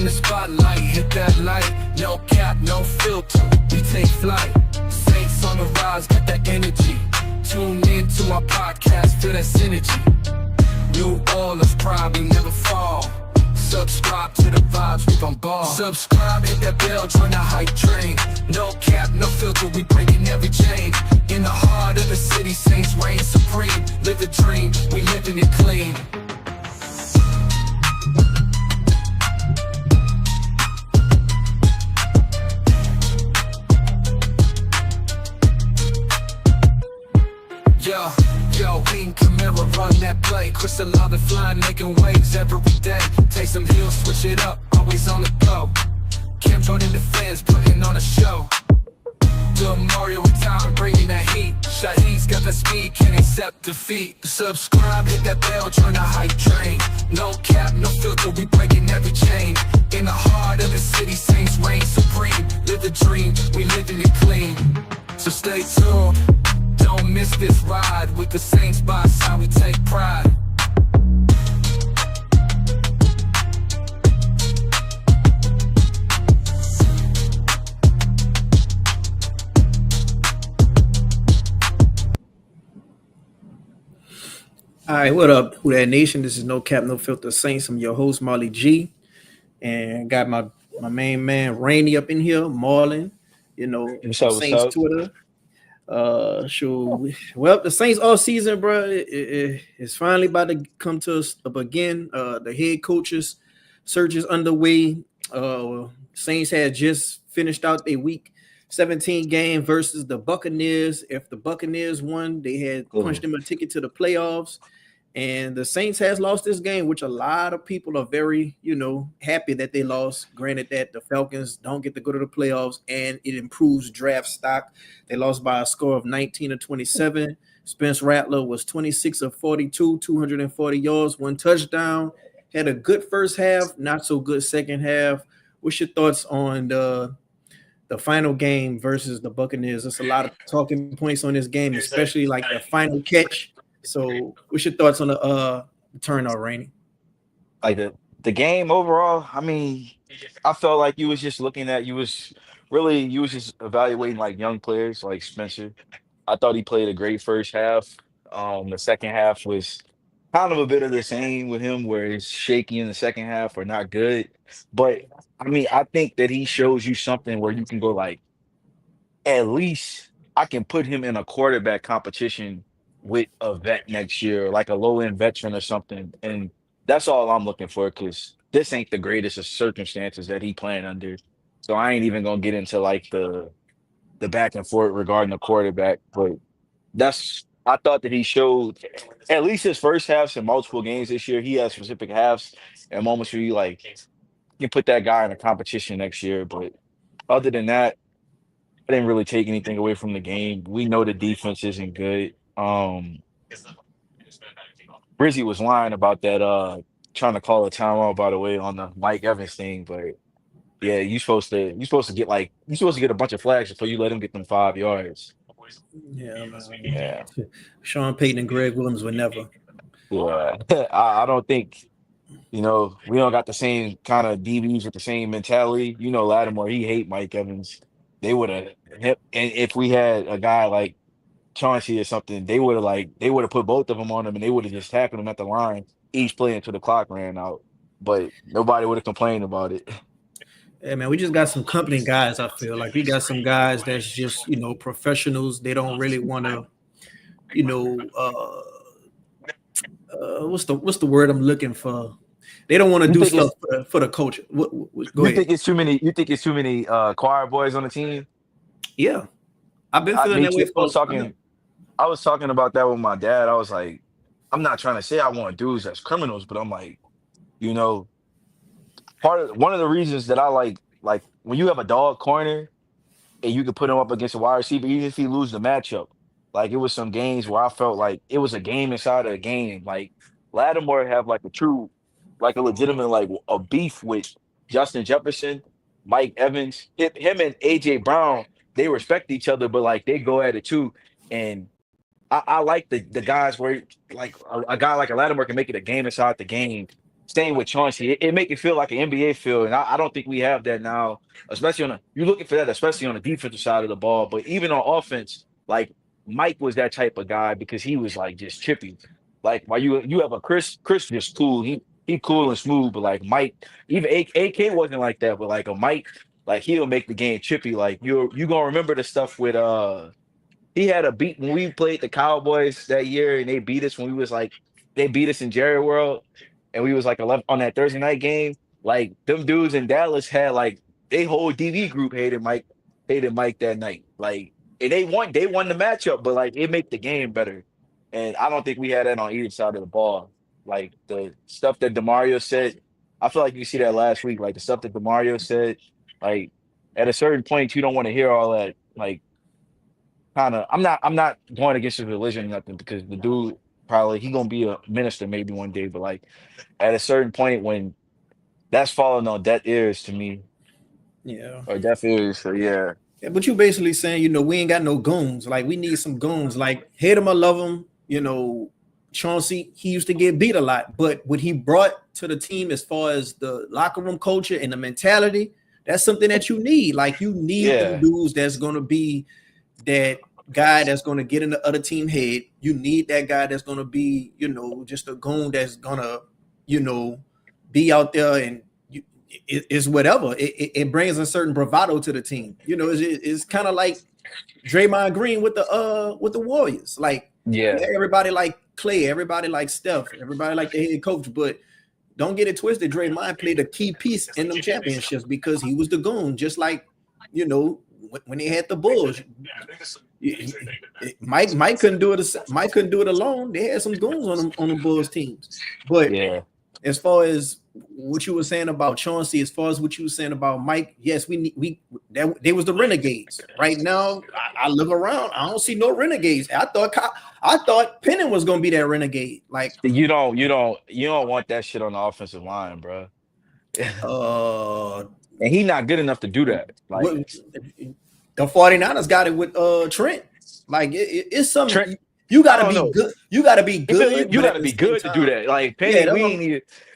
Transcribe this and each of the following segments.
in the spotlight, hit that light. No cap, no filter, we take flight. Saints on the rise, got that energy. Tune in to our podcast, feel that synergy. New Orleans pride, we never fall. Subscribe to the vibes, we bombard. Subscribe, hit that bell, join the hype train. No cap, no filter, we breaking every chain. In the heart of the city, Saints reign supreme. Live the dream, we living it clean. Yo, Wing Camara run that play. Crystal Lava flying, making waves every day. Take some heels, switch it up, always on the go. Cam joining the fans, putting on a show. Doing Mario with time, bringing that heat. Shaheen's got that speed, can't accept defeat. Subscribe, hit that bell, join the hype train. No cap, no filter, we breaking every chain. In the heart of the city, Saints reign supreme. Live the dream, we living it clean. So stay tuned. Don't miss this ride. With the Saints by side, we take pride. All right, what up, Who That Nation? This is No Cap, No Filter Saints. I'm your host, Marley G. And got my main man, Rainey, up in here, Marlon, What's from up? What's Saints up? Twitter. Well, the Saints all season, bro, it's finally about to come to us up again. The head coaches search is underway. Saints had just finished out their week 17 game versus the Buccaneers. If the Buccaneers won, they had punched them a ticket to the playoffs. And the Saints has lost this game, which a lot of people are very, happy that they lost. Granted that the Falcons don't get to go to the playoffs and it improves draft stock. They lost by a score of 19-27. Spence Rattler was 26 of 42, 240 yards, 1 touchdown. Had a good first half, not so good second half. What's your thoughts on the final game versus the Buccaneers? There's a lot of talking points on this game, especially like the final catch. So, what's your thoughts on the turnout, Rainey? Like the game overall, I mean, I felt like you was just evaluating like young players like Spencer. I thought he played a great first half. The second half was kind of a bit of the same with him, where it's shaky in the second half or not good. But I mean, I think that he shows you something where you can go like, at least I can put him in a quarterback competition with a vet next year, like a low end veteran or something. And that's all I'm looking for because this ain't the greatest of circumstances that he playing under. So I ain't even gonna get into like the back and forth regarding the quarterback. But I thought that he showed at least his first halves in multiple games this year. He has specific halves and moments where you like you can put that guy in a competition next year. But other than that, I didn't really take anything away from the game. We know the defense isn't good. Brizzy was lying about that, trying to call a timeout, by the way, on the Mike Evans thing. But yeah, you supposed to get a bunch of flags before you let him get them 5 yards. Yeah, man. Yeah. Sean Payton and Greg Williams would never. Yeah. I don't think, we don't got the same kind of DBs with the same mentality. Lattimore, he hate Mike Evans. They would have and if we had a guy like Chauncey or something, they would have put both of them on him and they would have just tackled him at the line each play until the clock ran out. But nobody would have complained about it. Yeah, man, we just got some company guys. I feel like we got some guys that's just professionals. They don't really want to, you know, what's the word I'm looking for? They don't want to You do think stuff it's for the culture. Go you ahead. think it's too many choir boys on the team? Yeah, I've been feeling Me that way too. for. I've been, I was talking about that with my dad. I was like, I'm not trying to say I want dudes as criminals, but I'm like, you know, one of the reasons that I like when you have a dog corner and you can put him up against a wide receiver, even if he lose the matchup. Like it was some games where I felt like it was a game inside of a game. Like Lattimore have like like a legitimate like a beef with Justin Jefferson, Mike Evans, him and AJ Brown. They respect each other, but like they go at it too. And I like the guys where like a guy like a Lattimore can make it a game inside the game. Same with Chauncey. It make it feel like an NBA feel, and I don't think we have that now. Especially you're looking for that, especially on the defensive side of the ball. But even on offense, like Mike was that type of guy because he was like just chippy. Like while you have a Chris just cool. He cool and smooth, but like Mike, even AK wasn't like that. But like a Mike, like he'll make the game chippy. Like you gonna remember the stuff with he had a beat when we played the Cowboys that year, and they beat us when we was like they beat us in Jerry World, and we was like 11 on that Thursday night game. Like them dudes in Dallas had like they whole DV group hated Mike that night. Like and they won the matchup, but like it made the game better. And I don't think we had that on either side of the ball. Like the stuff that Demario said, I feel like you see that last week. Like the stuff that Demario said, like at a certain point, you don't want to hear all that. Like kind of I'm not going against his religion or nothing because the dude probably he gonna be a minister maybe one day, but like at a certain point when that's falling on deaf ears to me Yeah. or deaf ears. So yeah. Yeah, but you basically saying, we ain't got no goons. Like we need some goons. Like hate him or love him, Chauncey, he used to get beat a lot, but what he brought to the team as far as the locker room culture and the mentality, that's something that you need. Like you need them Yeah. dudes that's gonna be that guy that's gonna get in the other team head. You need that guy that's gonna be, just a goon that's gonna, be out there and it's whatever. It brings a certain bravado to the team. It's kind of like Draymond Green with the Warriors. Like, Yeah. yeah, everybody like Clay, everybody like Steph, everybody like the head coach, but don't get it twisted. Draymond played a key piece in them championships because he was the goon, just like when they had the Bulls. Mike couldn't do it. Mike couldn't do it alone. They had some goons on the Bulls teams. But Yeah. as far as what you were saying about Chauncey, as far as what you were saying about Mike, yes, they was the Renegades. Right now, I look around, I don't see no Renegades. I thought Penning was gonna be that renegade. Like, You don't want that shit on the offensive line, bro. uh, And he not good enough to do that. Like what the 49ers got it with Trent. Like, it's Trent, something you I gotta don't be know. good. You gotta be good, You but got at to the be same good to do time, that. Like yeah. Penny, we ain't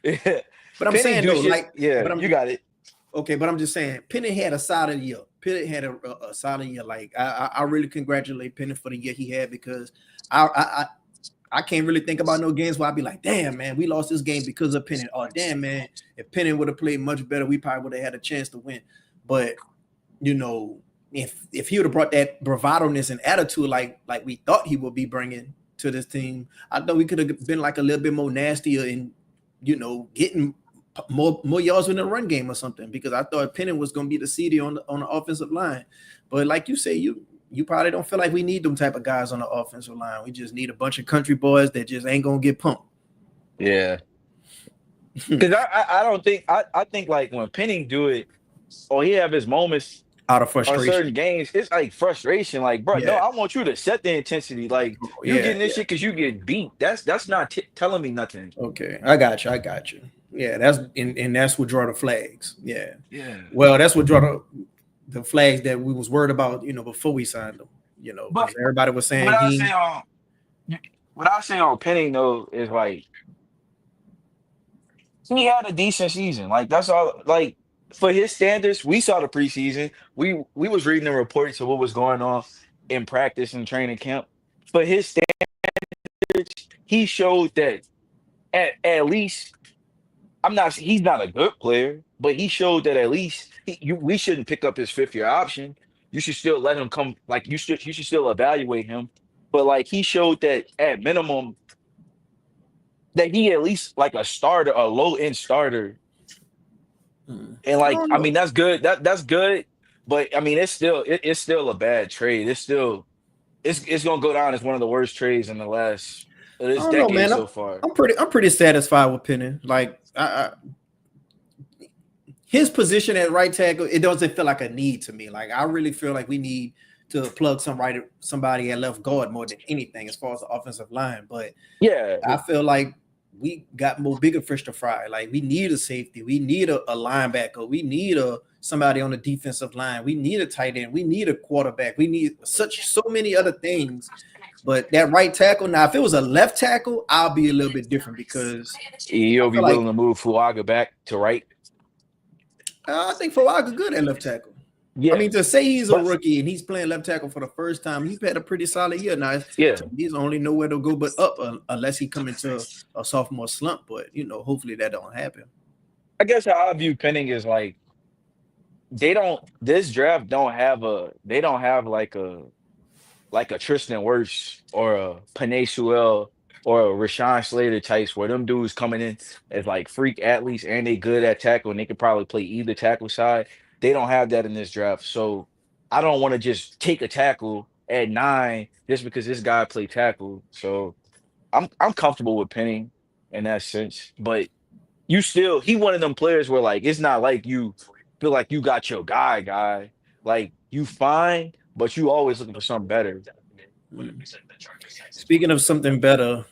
even. But I'm Penny saying do though, shit. like, Yeah, you got it. okay, but I'm just saying, Penny had a solid year. Penny had a solid year. Like I really congratulate Penny for the year he had because I can't really think about no games where I'd be like, damn man, we lost this game because of Penny. Oh damn man, if Penny would have played much better, we probably would have had a chance to win. But if he would have brought that bravado-ness and attitude like we thought he would be bringing to this team, I thought we could have been like a little bit more nastier and getting more yards in the run game or something, because I thought Penning was going to be the CD on the offensive line. But like you say, you probably don't feel like we need them type of guys on the offensive line. We just need a bunch of country boys that just ain't going to get pumped. Yeah, because I don't think I think like when Penning do it, or he have his moments Out of on frustration. certain games, it's like frustration. Like, bro, no, Yeah. I want you to set the intensity. Like, you Yeah. getting this shit because you get beat. That's not telling me nothing. Okay. I got you. Yeah. That's what draw the flags. Yeah. Yeah, Well, that's what draw the flags that we was worried about, before we signed them, but because everybody was what saying I say on what I say on Penning though is like he had a decent season. Like that's all. Like for his standards, we saw the preseason. We was reading the reports of what was going on in practice and training camp. For his standards, he showed that at least I'm not. He's not a good player, but he showed that at least we shouldn't pick up his fifth year option. You should still let him come. Like you should still evaluate him. But like he showed that at minimum that he at least like a starter, a low end starter. And I like, don't I know. mean, that's good. That's good. But I mean, it's still a bad trade. It's gonna go down as one of the worst trades in the last of I this don't know, decade man. so far. I'm pretty satisfied with Penning. Like his position at right tackle, it doesn't feel like a need to me. Like I really feel like we need to plug somebody at left guard more than anything as far as the offensive line. But Yeah, I feel like we got more bigger fish to fry. Like we need a safety, we need a linebacker, we need somebody on the defensive line, we need a tight end, we need a quarterback, we need so many other things But that right tackle, now if it was a left tackle, I'll be a little bit different because I You'll be feel like willing to move Fuaga back to right. I think Fawaga good at left tackle. I Yeah, mean, to say he's a but rookie and he's playing left tackle for the first time, he's had a pretty solid year. Now, yeah, he's only nowhere to go but up unless he come into a sophomore slump. But hopefully that don't happen. I guess how I view Penning is like they don't. This draft don't have a. They don't have like a Tristan Wirfs or a Penei Sewell or a Rashawn Slater types where them dudes coming in as like freak athletes and they good at tackle and they could probably play either tackle side. They don't have that in this draft. So I don't want to just take a tackle at 9 just because this guy played tackle. So I'm comfortable with Penning in that sense. But you still he one of them players where like it's not like you feel like you got your guy. Like you fine, but you always looking for something better. Mm. Speaking of something better,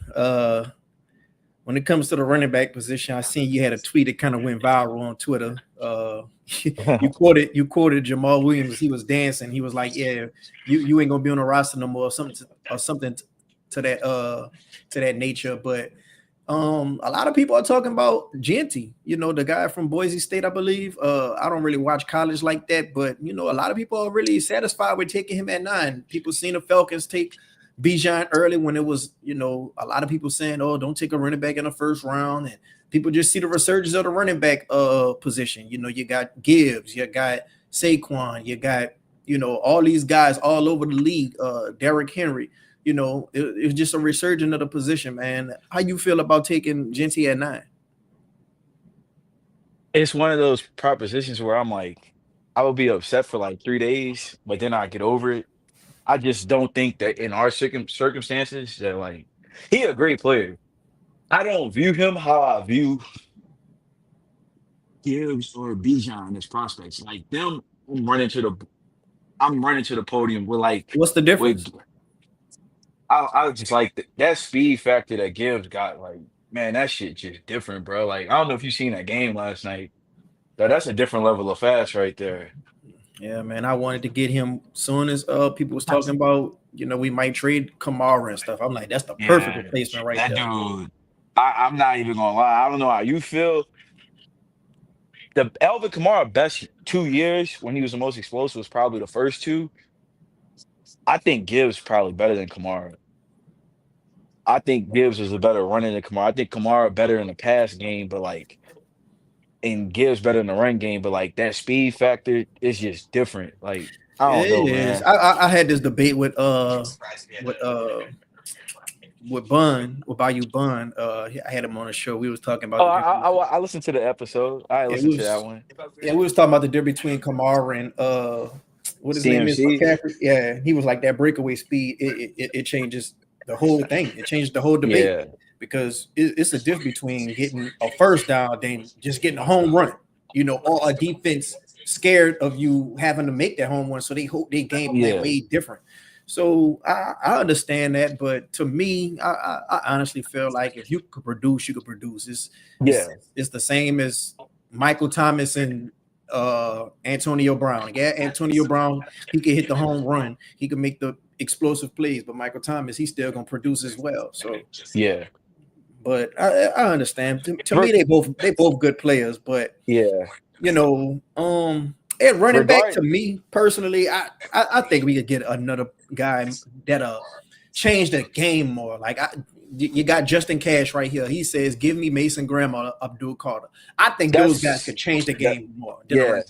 when it comes to the running back position, I seen you had a tweet that kind of went viral on Twitter. You quoted Jamal Williams. He was dancing. He was like, "Yeah, you ain't gonna be on the roster no more," or something to that nature. But a lot of people are talking about Genty, the guy from Boise State, I believe. I don't really watch college like that, but a lot of people are really satisfied with taking him at 9. People seen the Falcons take Bijan early when it was, a lot of people saying, "Oh, don't take a running back in the first round," and people just see the resurgence of the running back position. You got Gibbs, you got Saquon, you got all these guys all over the league. Derrick Henry. It's just a resurgence of the position, man. How you feel about taking Genty at 9? It's one of those propositions where I'm like, I would be upset for like 3 days, but then I get over it. I just don't think that in our circumstances that like he a great player. I don't view him how I view Gibbs or Bijan as prospects. Like them, I'm running to the podium with like What's the with difference? I was just like that speed factor that Gibbs got. Like man, that shit just different, bro. Like I don't know if you seen that game last night, but that's a different level of fast right there. Yeah, man. I wanted to get him soon as people was talking about, we might trade Kamara and stuff. I'm like, that's the perfect Yeah, replacement right that there. dude. I'm not even gonna lie. I don't know how you feel. The Alvin Kamara best 2 years when he was the most explosive was probably the first two. I think Gibbs probably better than Kamara. I think Gibbs is a better runner than Kamara. I think Kamara better in the pass game, but like and Gibbs better in the run game, but like that speed factor is just different. Like I don't It know, is. man. I had this debate with uh with Bun, with Bayou Bun. I had him on the show. We was talking about Oh, the difference. I listened to the episode. I Yeah, listened to that one. we was talking about the difference between Kamara and what his name is, CMC. McCaffrey. Yeah, he was like that breakaway speed. It changes the whole thing. It changes the whole debate Yeah, because it's a difference between getting a first down than just getting a home run. Or a defense scared of you having to make that home run, so they hope they game plan yeah, way different. So I understand that, but to me, I honestly feel like if you could produce, you could produce. It's yeah, it's the same as Michael Thomas and Antonio Brown. Yeah, Antonio Brown, he could hit the home run, he could make the explosive plays, but Michael Thomas, he's still gonna produce as well. So, yeah. but I understand. To me, Re- they both good players, but yeah. you know, at running back, Regard to me personally, I think we could get another guy that'll change the game more. Like you got Justin Cash right here. He says, "Give me Mason Graham or Abdul Carter." I think those guys could that's change the that game more than a yeah. running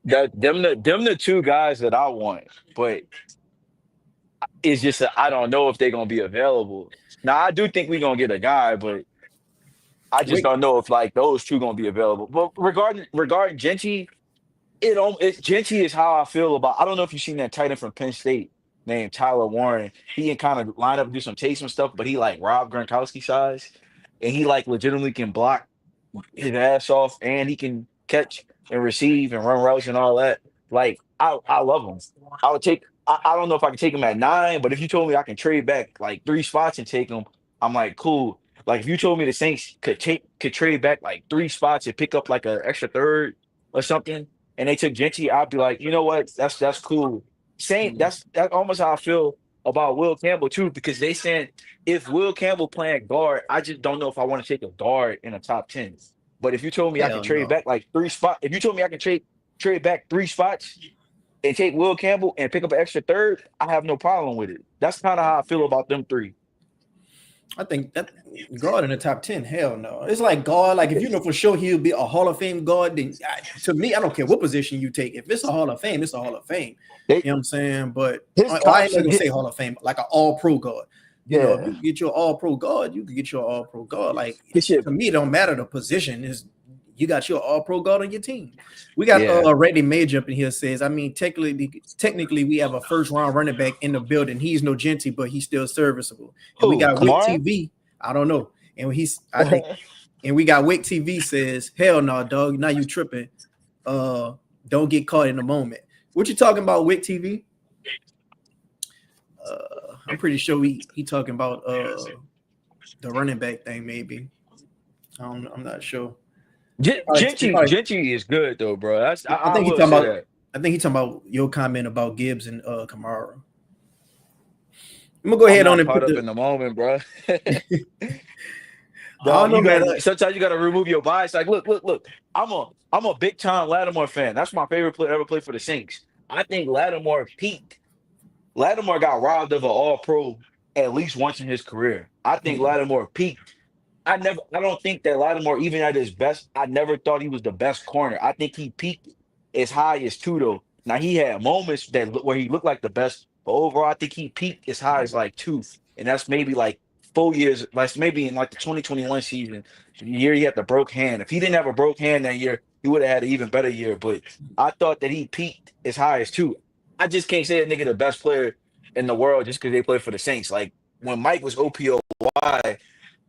back. Them the two guys that I want, but it's just that I don't know if they're gonna be available. Now I do think we're gonna get a guy, but I just Wait, don't know if like those two gonna be available. But regarding Genty, Genty is how I feel about. I don't know if you've seen that tight end from Penn State named Tyler Warren. He can kind of line up and do some Taysom stuff, but he like Rob Gronkowski size, and he like legitimately can block his ass off, and he can catch and receive and run routes and all that. Like I love him. I would take. I don't know if I can take him at 9, but if you told me I can trade back like 3 spots and take him, I'm like cool. Like if you told me the Saints could trade back like 3 spots and pick up like an extra third or something, and they took Gentry, I'd be like, you know what? That's cool. Same. That's almost how I feel about Will Campbell too, because they said if Will Campbell playing guard, I just don't know if I want to take a guard in a top 10. But if you told me I could Hell trade no. back like 3 spots, if you told me I could trade back 3 spots and take Will Campbell and pick up an extra third, I have no problem with it. That's kind of how I feel about them three. I think that guard in the top 10, hell no. It's like guard, like if you know for sure he'll be a Hall of Fame guard, then to me, I don't care what position you take. If it's a Hall of Fame, it's a Hall of Fame. They You know what I'm saying? But his I ain't comps, even gonna say Hall of Fame, like an all pro guard. You know, if yeah, you get your all pro guard, you can get your all pro guard. Like his shit, to me, it don't matter the position, is you got your all pro guard on your team. We got yeah. Randy Major up in here says, I mean, technically we have a first round running back in the building. He's no Genty, but he's still serviceable. And we Who, got Wick Kamara? TV. I don't know. And I think, and we got Wick TV says, hell no, dog. Now you tripping. Don't get caught in the moment. What you talking about, Wick TV? I'm pretty sure he talking about the running back thing, maybe. I'm not sure. Gentry is good though, bro. I I think he will talking say about. that. I think he talking about your comment about Gibbs and Kamara. I'm gonna go I'm ahead on not and caught put up the. in the moment, bro. I don't Dog, know, man. sometimes you gotta remove your bias. Like, look. I'm a big time Lattimore fan. That's my favorite player ever played for the Saints. I think Lattimore peaked. Lattimore got robbed of an All Pro at least once in his career. I think Lattimore peaked. I don't think that Lattimore, even at his best, I never thought he was the best corner. I think he peaked as high as two though. Now he had moments where he looked like the best, but overall, I think he peaked as high as like two, and that's maybe like 4 years. Like maybe in like the 2021 season, the year he had the broke hand. If he didn't have a broke hand that year, he would have had an even better year. But I thought that he peaked as high as two. I just can't say a nigga the best player in the world just because they play for the Saints. Like when Mike was OPOY.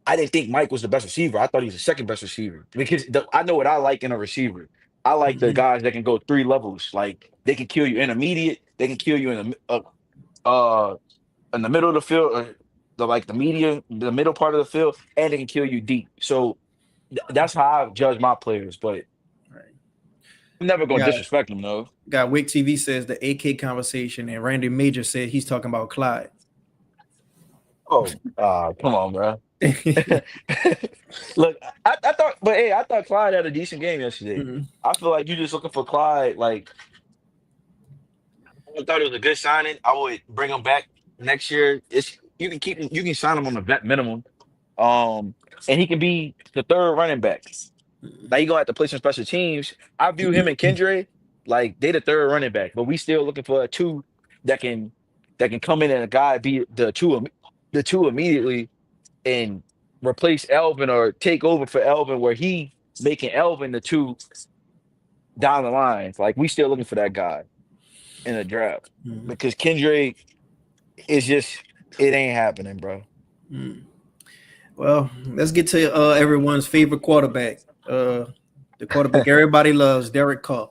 I didn't think Mike was the best receiver. I thought he was the second best receiver because I know what I like in a receiver. I like the Mhm. guys that can go three levels. Like they can kill you intermediate, they can kill you uh in the middle of the field, or the middle part of the field, and they can kill you deep. So that's how I judge my players. But Right. I'm never gonna Got disrespect them though. got Wick TV says the AK conversation, and Randy Major said he's talking about Clyde. Oh, come on, bro. Look, I thought, but hey, I thought Clyde had a decent game yesterday. Mhm. I feel like you just looking for Clyde. Like I thought it was a good signing. I would bring him back next year. It's you can keep him, you can sign him on the vet minimum. Um, and he can be the third running back. Now you gonna have to play some special teams. I view him and Kendra like they the third running back, but we still looking for a two that can come in and a guy be the two immediately and replace Elvin or take over for Elvin, where he making Elvin the two down the line. Like we still looking for that guy in the draft Mhm. because Kendra is just it ain't happening, bro. Mhm. Well, let's get to everyone's favorite quarterback. The quarterback everybody loves, Derek Carr.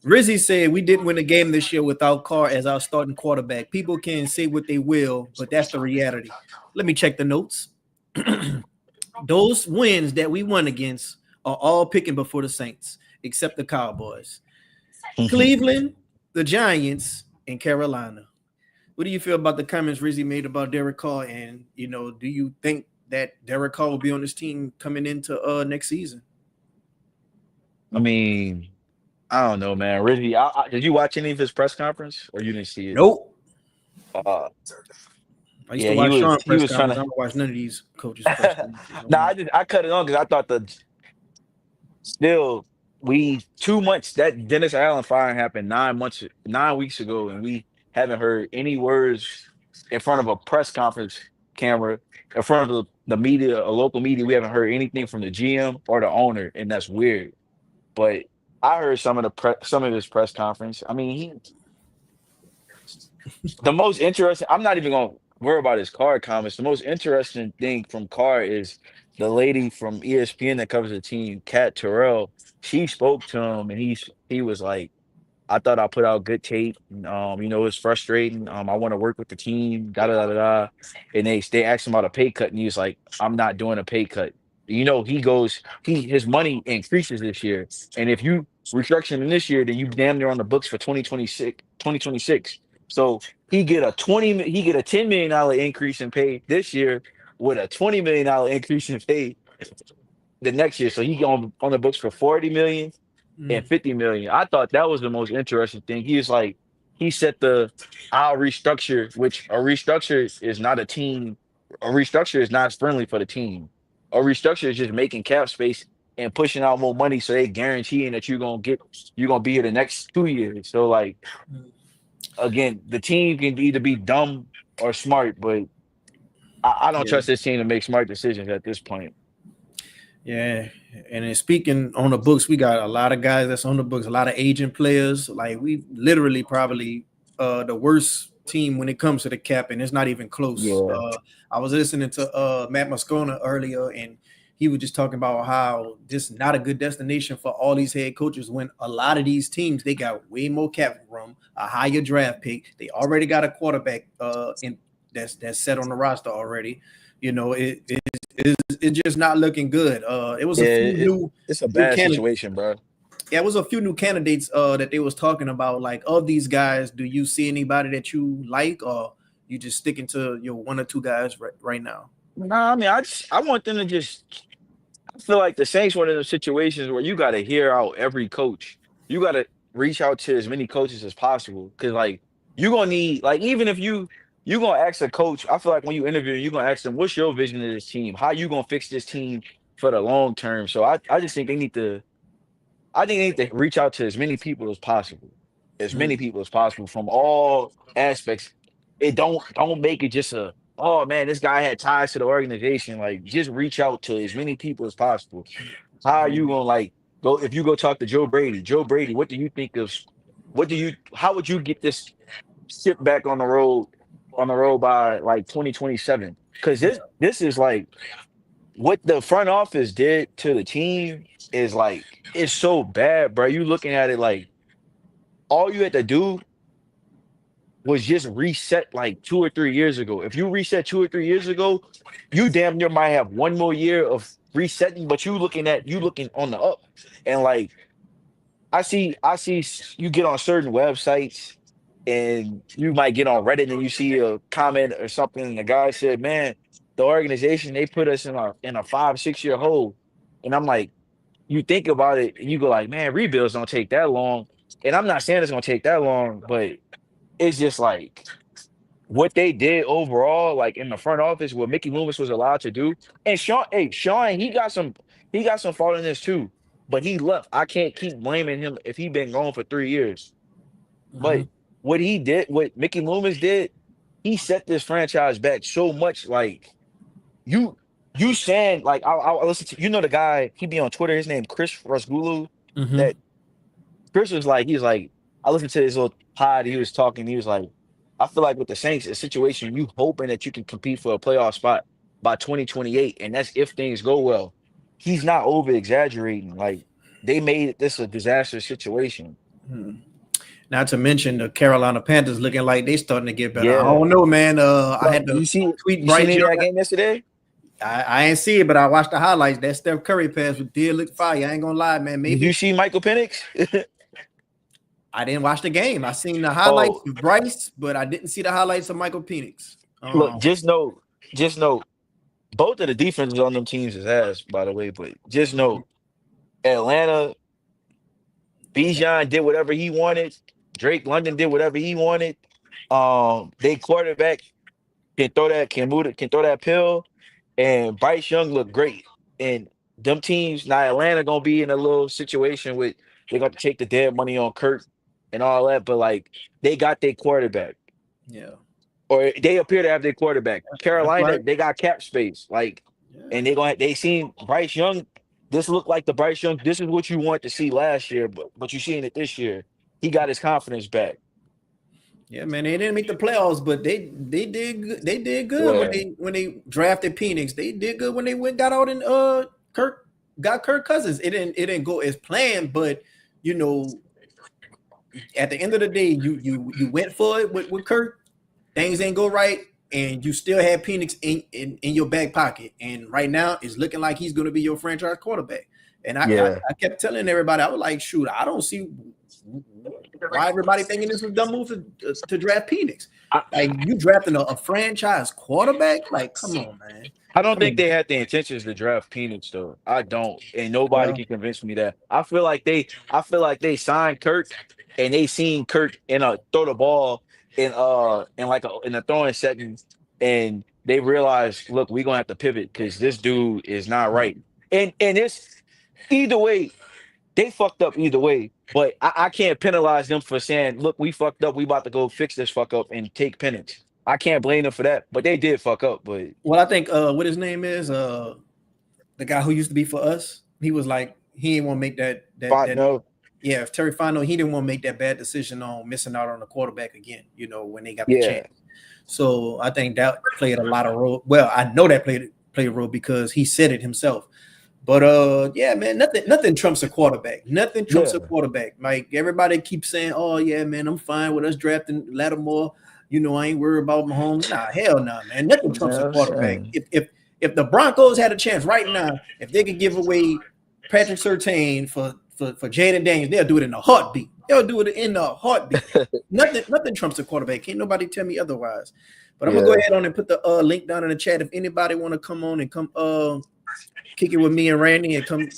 Rizzy said we didn't win a game this year without Carr as our starting quarterback. People can say what they will, but that's the reality. Let me check the notes. Those wins that we won against are all picking before the Saints, except the Cowboys, Cleveland, the Giants, and Carolina. What do you feel about the comments Rizzy made about Derek Carr? And do you think that Derek Carr will be on this team coming into next season? I mean, I don't know, man. Really, did you watch any of his press conference or you didn't see it? Nope. Uh, I used to yeah, watch Sean he press was trying conference. I to. don't watch none of these coaches' press conferences no Nah, more. I cut it on because I thought still we 2 months that Dennis Allen firing happened 9 weeks ago, and we haven't heard any words in front of a press conference camera in front of the media, a local media. We haven't heard anything from the GM or the owner, and that's weird. But I heard some of his press conference. I mean, the most interesting. I'm not even gonna worry about his card comments. The most interesting thing from Card is the lady from ESPN that covers the team, Kat Terrell. She spoke to him, and he was like, "I thought I put out good tape. It's frustrating. I want to work with the team. Da da da da." Da." And they asked him about a pay cut, and he was like, "I'm not doing a pay cut." His money increases this year, and if you restructure him this year, then you damn near on the books for 2026. So he get a $10 million increase in pay this year with a $20 million increase in pay the next year. So he on the books for 40 million and Mm, 50 million. I thought that was the most interesting thing. He was like, he said I'll restructure, which a restructure is not a team. A restructure is not friendly for the team. A restructure is just making cap space and pushing out more money so they guaranteeing that you're gonna be here the next 2 years. So like mm. again, the team can either be dumb or smart, but I don't Yeah. trust this team to make smart decisions at this point. Yeah, and then speaking on the books, we got a lot of guys that's on the books, a lot of aging players. Like we literally probably the worst team when it comes to the cap, and it's not even close. Yeah. I was listening to Matt Moscona earlier, and he was just talking about how this is not a good destination for all these head coaches when a lot of these teams they got way more cap room, a higher draft pick. They already got a quarterback in that's set on the roster already. You know, it's just not looking good. It was Yeah, a few it's a new bad candidates. situation, bro. Yeah, it was a few new candidates that they was talking about. Like of these guys, do you see anybody that you like, or you just sticking to your one or two guys right now? Nah, I mean, I want them to just. I feel like the Saints one of those situations where you got to hear out every coach. You got to reach out to as many coaches as possible because like you gonna need like even if you gonna ask a coach. I feel like when you interview, you gonna ask them, "What's your vision of this team? How you gonna fix this team for the long term?" So I just think they need to. I think they need to reach out to as Mm, many people as possible from all aspects. It don't make it just a oh man, this guy had ties to the organization. Like just reach out to as many people as possible. How are you mm, gonna like go if you go talk to Joe Brady? Joe Brady, what do you think of how would you get this ship back on the road by like 2027? Because yeah. this is like what the front office did to the team is like it's so bad, bro. You looking at it like all you had to do was just reset like 2 or 3 years ago. If you reset 2 or 3 years ago, you damn near might have one more year of resetting, but you looking on the up. And like you get on certain websites and you might get on Reddit and you see a comment or something, and the guy said, "Man, the organization they put us in a 5 6 year hole." And I'm like, you think about it and you go like, man, rebuilds don't take that long. And I'm not saying it's gonna take that long, but it's just like what they did overall, like in the front office, what Mickey Loomis was allowed to do. And Sean, he got some fault in this too. But he left. I can't keep blaming him if he been gone for 3 years. Hmm. But what Mickey Loomis did, he set this franchise back so much. Like you, you saying like I listen to the guy he be on Twitter. His name Chris Rasgulu. Hmm. That Chris was like he was like I listened to his little pod. He was talking. He was like I feel like with the Saints, a situation you hoping that you can compete for a playoff spot by 2028, and that's if things go well. He's not over exaggerating. Like they made this a disastrous situation. Not to mention the Carolina Panthers looking like they starting to get better. I Yeah. don't know, man. I Well, had to tweet you seen Bryce any of that Young. game yesterday? I ain't see it, but I watched the highlights. That Steph Curry pass did look fire. I ain't gonna lie, man. Did you Maybe see Michael Penix? I didn't watch the game. I seen the highlights Oh, of Bryce, but I didn't see the highlights of Michael Penix. look, just know, both of the defenses on them teams is ass, by the way. But just know, Atlanta, Bijan did whatever he wanted. Drake London did whatever he wanted. They quarterback can throw that pill, and Bryce Young looked great. And them teams now Atlanta gonna be in a little situation with they got to take the dead money on Kurt and all that, but like they got their quarterback. Yeah, Or they appear to have their quarterback. that's Carolina, right. they got cap space, like, Yeah, and they seen Bryce Young. This looked like the Bryce Young. This is what you want to see last year, but you seeing it this year. He got his confidence back. yeah, man. They didn't make the playoffs, but they did good. They did good Yeah, when they drafted Penix. They did good when they went got out and Kirk Cousins. It didn't go as planned, but you know at the end of the day, you went for it with Kirk. Things ain't go right, and you still have Penix in your back pocket. And right now, it's looking like he's going to be your franchise quarterback. And I Yeah. kept telling everybody, I was like, shoot, I don't see why everybody thinking this was a dumb move to draft Penix. Like you drafting a franchise quarterback? Like, come on, man. I don't Come think on. they had the intentions to draft Penix though. I don't, and nobody Well, can convince me that. I feel like they signed Kirk, and they seen Kirk in a throw the ball in like in a throwing setting, and they realized, look, we're gonna have to pivot because this dude is not right. And it's either way, they fucked up either way. But I can't penalize them for saying, look, we fucked up. We about to go fix this fuck up and take Penix. I can't blame them for that. But they did fuck up. But well, I think what his name is, the guy who used to be for us, he was like, he didn't want to make that no. yeah, if Terry Fano, he didn't want to make that bad decision on missing out on the quarterback again, when they got the Yeah. chance. So I think that played a lot of role. Well, I know that played a role because he said it himself. But yeah, man, nothing trumps a quarterback. Nothing trumps a Yeah. quarterback. Like everybody keeps saying, "Oh yeah, man, I'm fine with us drafting Lattimore. I ain't worried about Mahomes." Nah, hell no, man. Nothing trumps a Yeah, quarterback. same. If the Broncos had a chance right now, if they could give away Patrick Surtain for Jaden Daniels, they'll do it in a heartbeat. They'll do it in a heartbeat. Nothing trumps a quarterback. Can't nobody tell me otherwise. But I'm gonna go Yeah. ahead on and put the link down in the chat. If anybody want to come on and come kick it with me and Randy and come,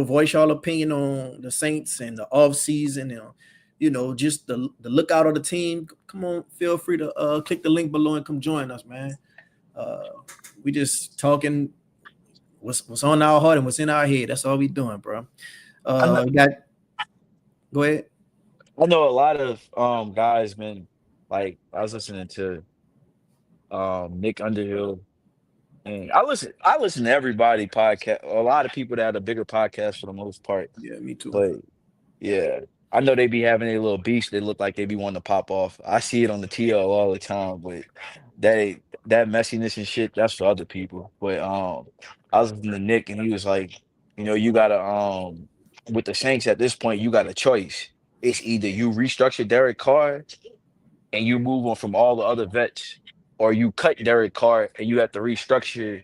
voice y'all opinion on the Saints and the offseason and just the lookout of the team. Come on, feel free to click the link below and come join us, man. We just talking what's on our heart and what's in our head. That's all we doing, bro. I know, Go ahead. I know a lot of guys, man. Like I was listening to Nick Underhill, and I listen to everybody podcast. A lot of people that have a bigger podcast for the most part. Yeah, me too. But yeah, I know they be having a little beast. They look like they be wanting to pop off. I see it on the TL all the time, but that messiness and shit, that's for other people. But I was listening to Nick, and he was like, you gotta with the Saints at this point, you got a choice. It's either you restructure Derek Carr and you move on from all the other vets, or you cut Derek Carr and you have to restructure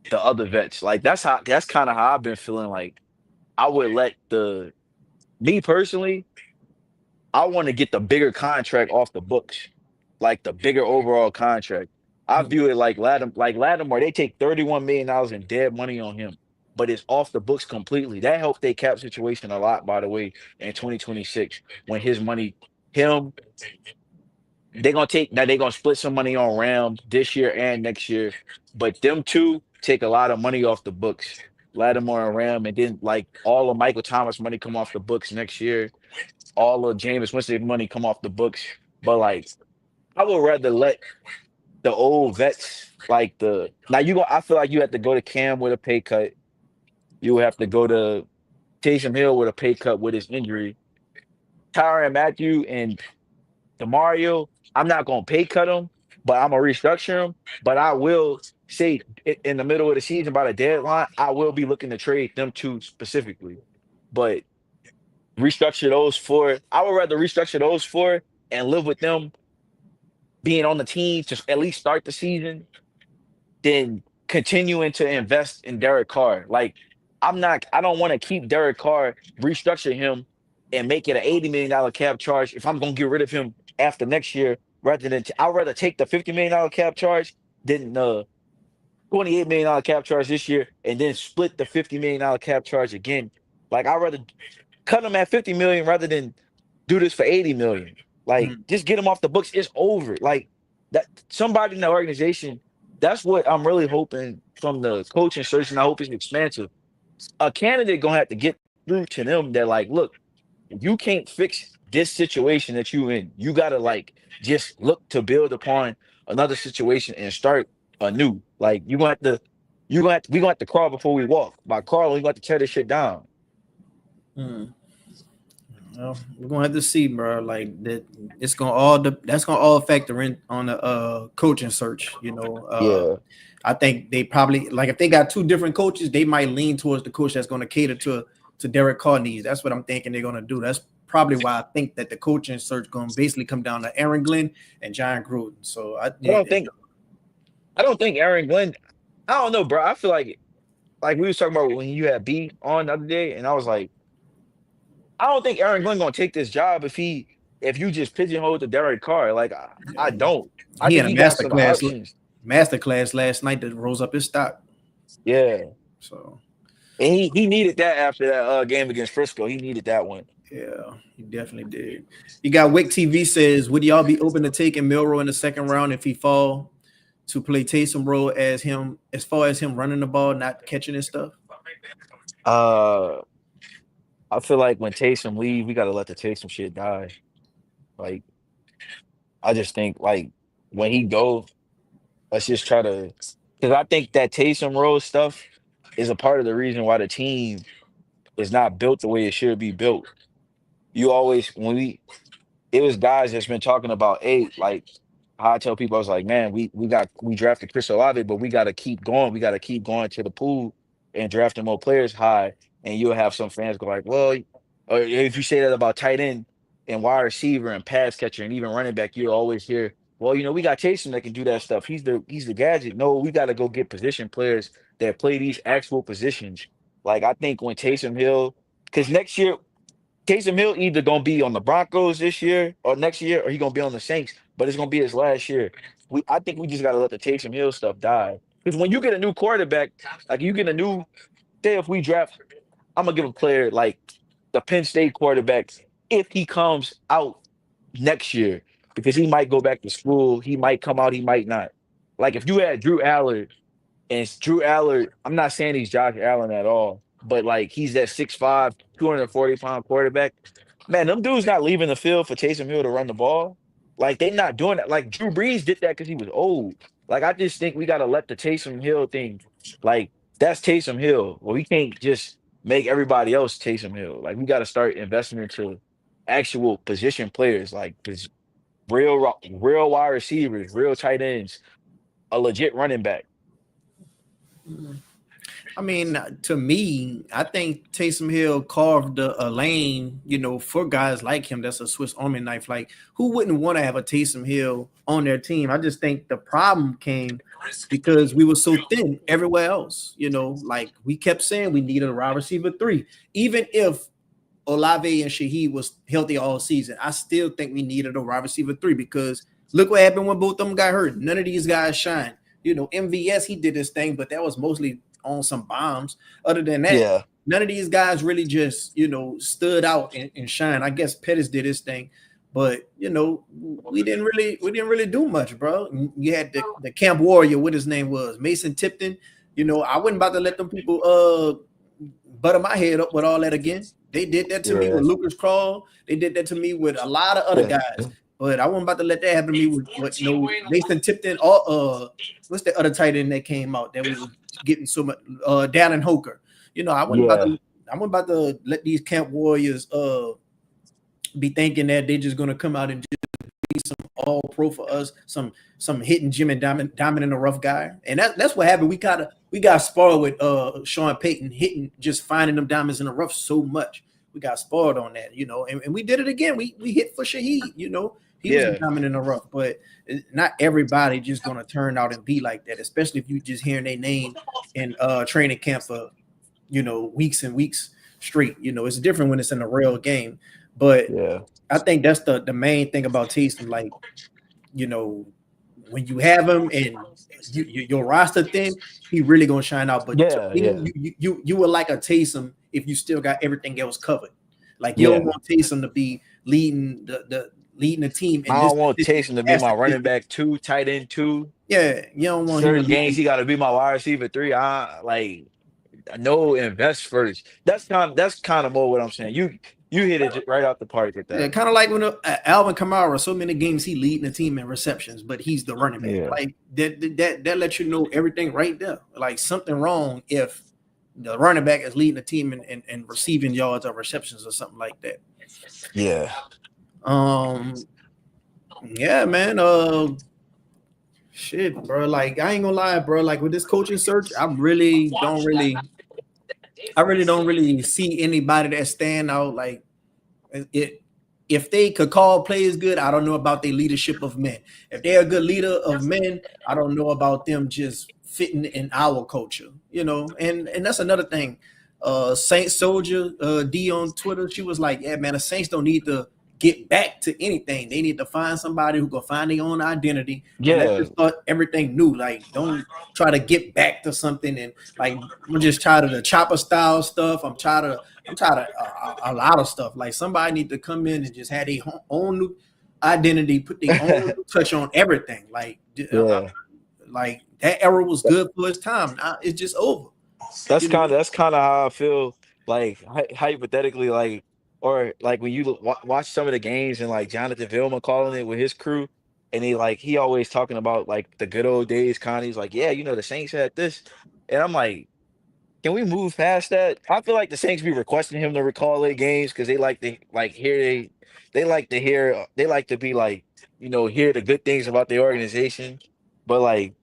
the other vets. Like that's kind of how I've been feeling. Like I would let me personally, I want to get the bigger contract off the books, like the bigger overall contract. I view it like Lattimore, they take $31 million in dead money on him, but it's off the books completely. That helped their cap situation a lot, by the way, in 2026 when his money, him, they're gonna split some money on Ram this year and next year, but them two take a lot of money off the books. Lattimore and Ram, and then like all of Michael Thomas money come off the books next year, all of Jameis Winston money come off the books. But like, I would rather let the old vets like the now you go. I feel like you have to go to Cam with a pay cut. You would have to go to Taysom Hill with a pay cut with his injury. Tyrann Matthew and Demario, I'm not gonna pay cut them, but I'm gonna restructure them. But I will say in the middle of the season by the deadline, I will be looking to trade them two specifically. But restructure those four. I would rather restructure those four and live with them being on the team to at least start the season than continuing to invest in Derek Carr. Like I don't want to keep Derek Carr, restructure him, and make it an $80 million cap charge if I'm gonna get rid of him after next year, rather than I'd rather take the $50 million cap charge than the $28 million cap charge this year and then split the $50 million cap charge again. Like I'd rather cut him at 50 million rather than do this for 80 million. Like Mhm. just get him off the books. It's over. Like that somebody in the organization, that's what I'm really hoping from the coaching search, and I hope it's expansive. A candidate gonna have to get through to them that like, look, you can't fix this situation that you in. You gotta like just look to build upon another situation and start anew. Like we gonna have to crawl before we walk. By crawling, we gonna have to tear this shit down. Mhm. Well, we're gonna have to see, bro. Like that, that's gonna all factor in on the coaching search. Yeah. I think they probably like if they got two different coaches, they might lean towards the coach that's going to cater to Derek Carr needs. That's what I'm thinking they're going to do. That's probably why I think that the coaching search going to basically come down to Aaron Glenn and John Gruden. So I don't think Aaron Glenn. I don't know, bro. I feel like like we was talking about when you had B on the other day, and I was like, I don't think Aaron Glenn gonna take this job if you just pigeonhole the Derek Carr. Like I don't. I He had think a he got some options. master class last night that rose up his stock. Yeah. So And he needed that after that game against Frisco. He needed that one. yeah, he definitely did. You got Wick TV says, would y'all be open to taking Milrow in the second round if he fall to play Taysom role as far as him running the ball, not catching his stuff? Uh I feel like when Taysom leave, we gotta let the Taysom shit die. Like I just think like when he go, let's just try to because I think that Taysom role stuff is a part of the reason why the team is not built the way it should be built. You always when we it was guys that's been talking about eight, like how I tell people, I was like, man, we drafted Chris Olave, but we gotta keep going. We gotta keep going to the pool and drafting more players high. And you'll have some fans go like, well, or if you say that about tight end and wide receiver and pass catcher and even running back, you'll always hear, well, we got Taysom that can do that stuff. He's the gadget. No, we gotta go get position players that play these actual positions. Like I think when Taysom Hill, because next year Taysom Hill either gonna be on the Broncos this year or next year, or he gonna be on the Saints. But it's gonna be his last year. I think we just gotta let the Taysom Hill stuff die. Because when you get a new quarterback, like you get a new, say if we draft, I'm gonna give a player like the Penn State quarterback if he comes out next year because he might go back to school, he might come out, he might not. Like if you had Drew Allard and it's Drew Allard, I'm not saying he's Josh Allen at all, but like he's that 6'5", 240-pound quarterback. Man, them dudes not leaving the field for Taysom Hill to run the ball. Like they not doing that. Like Drew Brees did that because he was old. Like I just think we gotta let the Taysom Hill thing, like that's Taysom Hill. Well, we can't just make everybody else Taysom Hill. Like we gotta start investing into actual position players, like real wide receivers, real tight ends, a legit running back. I mean, to me, I think Taysom Hill carved a lane, for guys like him. That's a Swiss Army knife. Like, who wouldn't want to have a Taysom Hill on their team? I just think the problem came because we were so thin everywhere else. Like we kept saying we needed a wide receiver 3, even if Olave and Shaheed was healthy all season. I still think we needed a wide receiver 3 because look what happened when both of them got hurt. None of these guys shine. MVS, he did his thing, but that was mostly on some bombs. Other than that, Yeah. none of these guys really just, stood out and shine. I guess Pettis did his thing, but we didn't really do much, bro. You had the camp warrior, what his name was, Mason Tipton. I wasn't about to let them people butter my head up with all that again. They did that to me Yeah. with Lucas Crawl. They did that to me with a lot of other guys. But I wasn't about to let that happen to me with no Mason Tipton or what's the other tight end that came out that was getting so much Dallin Hoker. I wasn't about to let these camp warriors be thinking that they're just gonna come out and just be some all pro for us, some hitting Jim and diamond in the rough guy. And that's what happened. We got spoiled with Sean Payton hitting, just finding them diamonds in the rough so much. We got spoiled on that, and we did it again. We hit for Shaheed, he was a diamond in the rough, but not everybody just gonna turn out and be like that, especially if you just hearing their name in training camp for weeks and weeks straight. It's different when it's in a real game. But Yeah. I think that's the main thing about Taysom. Like, when you have him and your roster thin, he really gonna shine out. But to Yeah. Yeah. me, you would like a Taysom if you still got everything else covered. Like you don't Yeah. want Taysom to be leading the team in I this don't want position. Taysom to be my running back 2, tight end 2. Yeah, you don't want him to Certain games lead. he got to be my wide receiver 3. I like no invest first. That's kind of more what I'm saying. You hit it right out the park with Yeah, that. kind of like when Alvin Kamara, so many games he leading the team in receptions, but he's the running back. Yeah. Like that lets you know everything right there. Like something wrong if the running back is leading the team in receiving yards or receptions or something like that. Yeah. Yeah, man. Shit, bro. Like I ain't gonna lie, bro. Like with this coaching search, I really don't see anybody that stand out. Like if they could call plays good, I don't know about their leadership of men. If they're a good leader of men, I don't know about them just fitting in our culture, and that's another thing. Saint Soldier D on Twitter, she was like, yeah, man, the Saints don't need to get back to anything. They need to find somebody who can find their own identity, and let's Yeah, just start everything new. Like, don't try to get back to something. And like, I'm just tired of the chopper style stuff. I'm tired of a lot of stuff. Like, somebody need to come in and just have their own new identity, put their own touch on everything. yeah. Like that era was good for its time. Now it's just over. That's You know. kind of how I feel. Like hypothetically, like or like when you watch some of the games and like Jonathan Vilma calling it with his crew, and he always talking about like the good old days. Connie's like, yeah, the Saints had this, and I'm like, can we move past that? I feel like the Saints be requesting him to recall their games because they like to they like to be like hear the good things about the organization, but like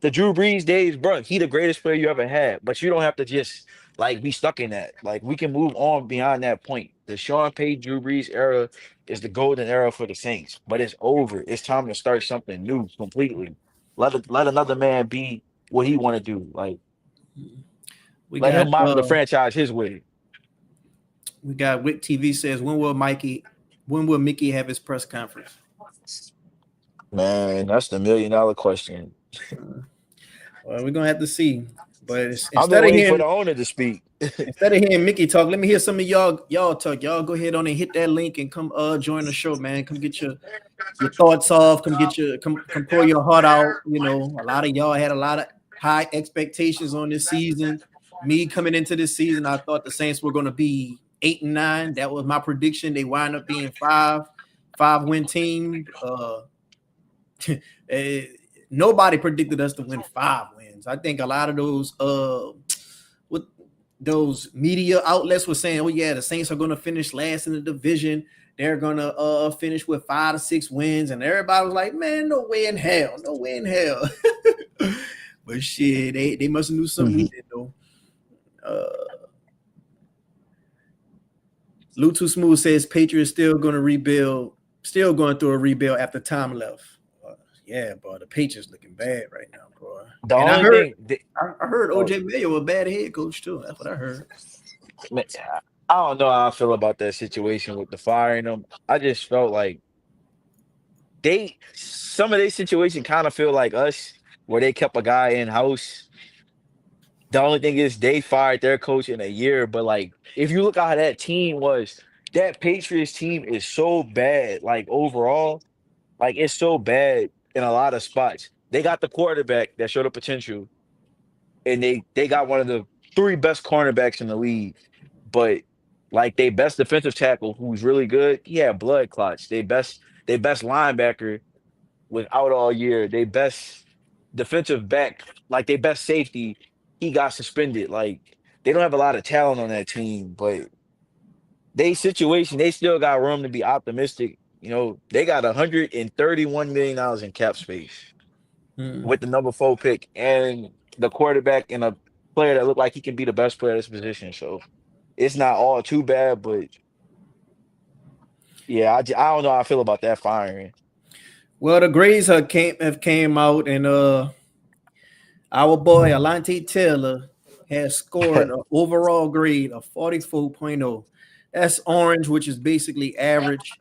the Drew Brees days, bro, he the greatest player you ever had. But you don't have to just like be stuck in that. Like we can move on beyond that point. The Sean Payton, Drew Brees era is the golden era for the Saints, but it's over. It's time to start something new completely. Let another man be what he want to do. Like We let got him model the franchise his way. Wick TV says, when will Mickey have his press conference? Man, that's the $1 million question. Well, we're gonna have to see. But I've been waiting for the owner to speak. instead of hearing Mickey talk, let me hear some of y'all talk. Y'all go ahead on and hit that link and come join the show, man. Come get your thoughts off. Come pour your heart out. A lot of y'all had a lot of high expectations on this season. Me coming into this season, I thought the Saints were gonna be 8-9. That was my prediction. They wind up being five-win team. Nobody predicted us to win 5 wins. I think a lot of those media outlets were saying, oh yeah, the Saints are going to finish last in the division. They're going to finish with 5 to 6 wins. And everybody was like, man, no way in hell. But shit, they must have knew something we did, though. Lou Too Smooth says Patriots still going to rebuild, still going through a rebuild after Tom left. Yeah, bro, the Patriots looking bad right now, bro. The And only thing, I heard OJ Mayo a bad head coach too. That's what I heard. man, I don't know how I feel about that situation with the firing them. I just felt like some of their situation kind of feel like us, where they kept a guy in house. The only thing is they fired their coach in a year, but like if you look at how that team was, that Patriots team is so bad, like overall, like it's so bad in a lot of spots. They got the quarterback that showed the potential, and they got one of the 3 best cornerbacks in the league. But like they best defensive tackle, who's really good, yeah, blood clots. They best linebacker was out all year. They best defensive back, like they best safety, he got suspended. Like they don't have a lot of talent on that team, but they still got room to be optimistic. They got $131 million in cap space with the number 4 pick and the quarterback and a player that looked like he can be the best player at this position. So it's not all too bad, but yeah, I don't know how I feel about that firing. Well, the grades have came out, and our boy Alante Taylor has scored an overall grade of 44.0. That's orange, which is basically average.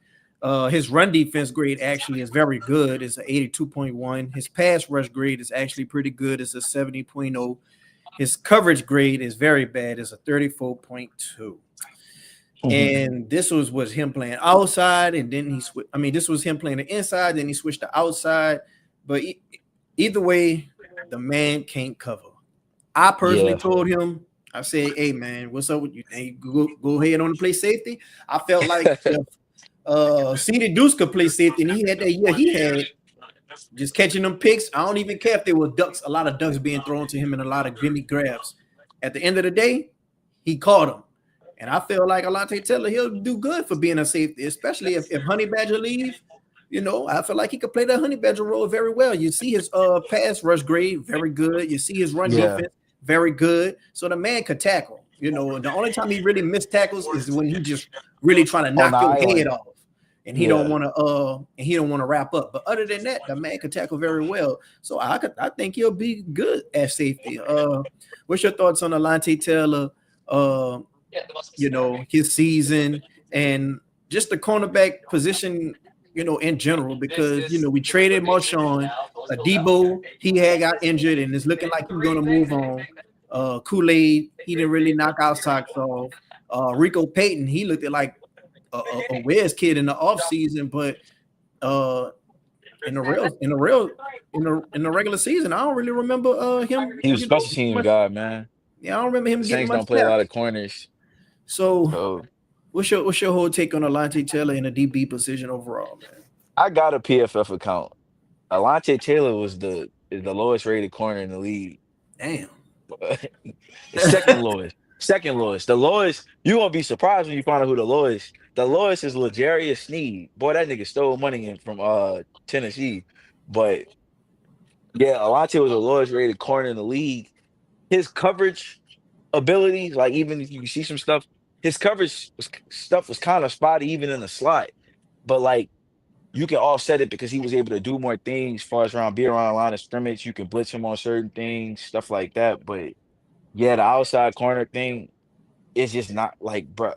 His run defense grade actually is very good. It's an 82.1. His pass rush grade is actually pretty good. It's a 70.0. His coverage grade is very bad. It's a 34.2. And this was him playing outside, and then this was him playing the inside, then he switched to outside. But either way, the man can't cover. I personally Yeah. told him, I said, hey man, what's up with you? Hey, go ahead on to play safety. I felt like if CD Deuce could play safety, and he had that year he had just catching them picks. I don't even care if there were a lot of ducks being thrown to him and a lot of gimmick grabs. At the end of the day, he caught them. And I feel like Alante Taylor, he'll do good for being a safety, especially if Honey Badger leave. I feel like he could play that Honey Badger role very well. You see his pass rush grade, very good. You see his run defense, very good. So the man could tackle. The only time he really missed tackles is when he just really trying to On knock the your head island. off. and Yeah. he don't want to wrap up. But other than that, the man could tackle very well. So I think he'll be good at safety. What's your thoughts on Alante Taylor? Uh, his season and just the cornerback position, in general, because we traded Marshawn, Debo, he had got injured and it's looking like he's gonna move on. Kool-Aid, he didn't really knock out socks off. Rico Payton, he looked at like a Wes kid in the offseason, but uh in the regular season, I don't really remember him, He was special teams much. guy, man. Yeah, I don't remember him The getting Saints much don't play a lot snaps. of corners. So So what's your whole take on Alante Taylor in the DB position overall, man? I got a PFF account. Alante Taylor is the lowest rated corner in the league. Damn. It's second lowest. Second lowest. The lowest, you won't be surprised when you find out who the lowest. The lowest is L'Jarius Sneed. Boy, that nigga stole money from Tennessee. But yeah, Alante was the lowest rated corner in the league. His coverage abilities, like even if you see some stuff, his stuff was kind of spotty even in the slot. But like you can offset it because he was able to do more things as far as be around the line of scrimmage. You can blitz him on certain things, stuff like that. But yeah, the outside corner thing is just not like, bro,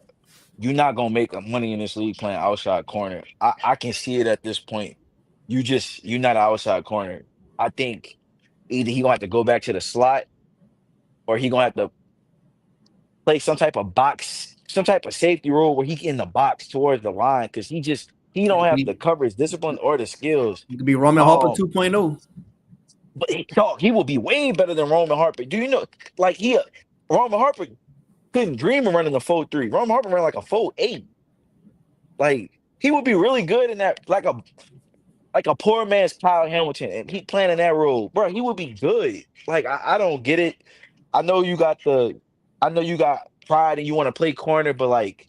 you're not gonna make money in this league playing outside corner. I can see it at this point. You're not an outside corner. I think either he gonna have to go back to the slot or he gonna have to play some type of box, some type of safety role where he in the box towards the line because he You don't could have the be coverage discipline or the skills. you could be Roman Harper Um, 2.0. but dog, he will be way better than Roman Harper. Do you know? Like Roman Harper couldn't dream of running a 4.3. Roman Harper ran like a 4.8. Like he would be really good in that, like a poor man's Kyle Hamilton, and he playing in that role, bro. He would be good. Like I don't get it. I know you got I know you got pride and you want to play corner, but like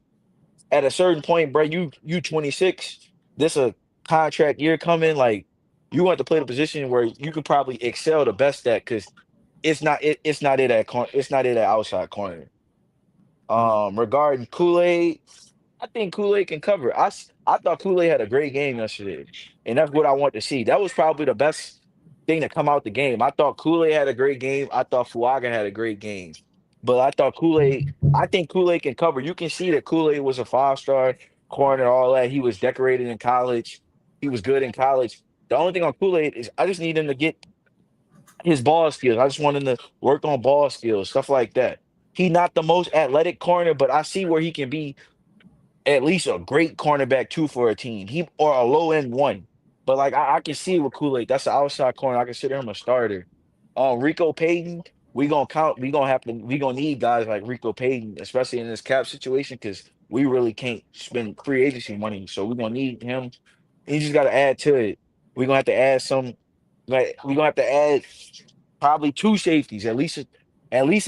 at a certain point, bro, you 26. This a contract year coming. Like you want to play the position where you could probably excel the best at because it's not it at it's not it at outside corner. Regarding Kool-Aid, I think Kool-Aid can cover. I thought Kool-Aid had a great game yesterday, and that's what I want to see. That was probably the best thing to come out the game. I thought Kool-Aid had a great game. I thought Fuaga had a great game, but I thought Kool-Aid. I think Kool-Aid can cover. You can see that Kool-Aid was a 5-star corner, all that. He was decorated in college. He was good in college. The only thing on Kool-Aid is I just need him to get his ball skills. I just want him to work on ball skills, stuff like that. He not the most athletic corner, but I see where he can be at least a great cornerback too for a team. He or a low end one. But like I can see with Kool-Aid, that's the outside corner. I consider him a starter. Rico Payton, we gonna need guys like Rico Payton, especially in this cap situation, because we really can't spend free agency money. So we're gonna need him. He just gotta add to it. We're gonna have to add some like we're gonna have to add probably two safeties, at least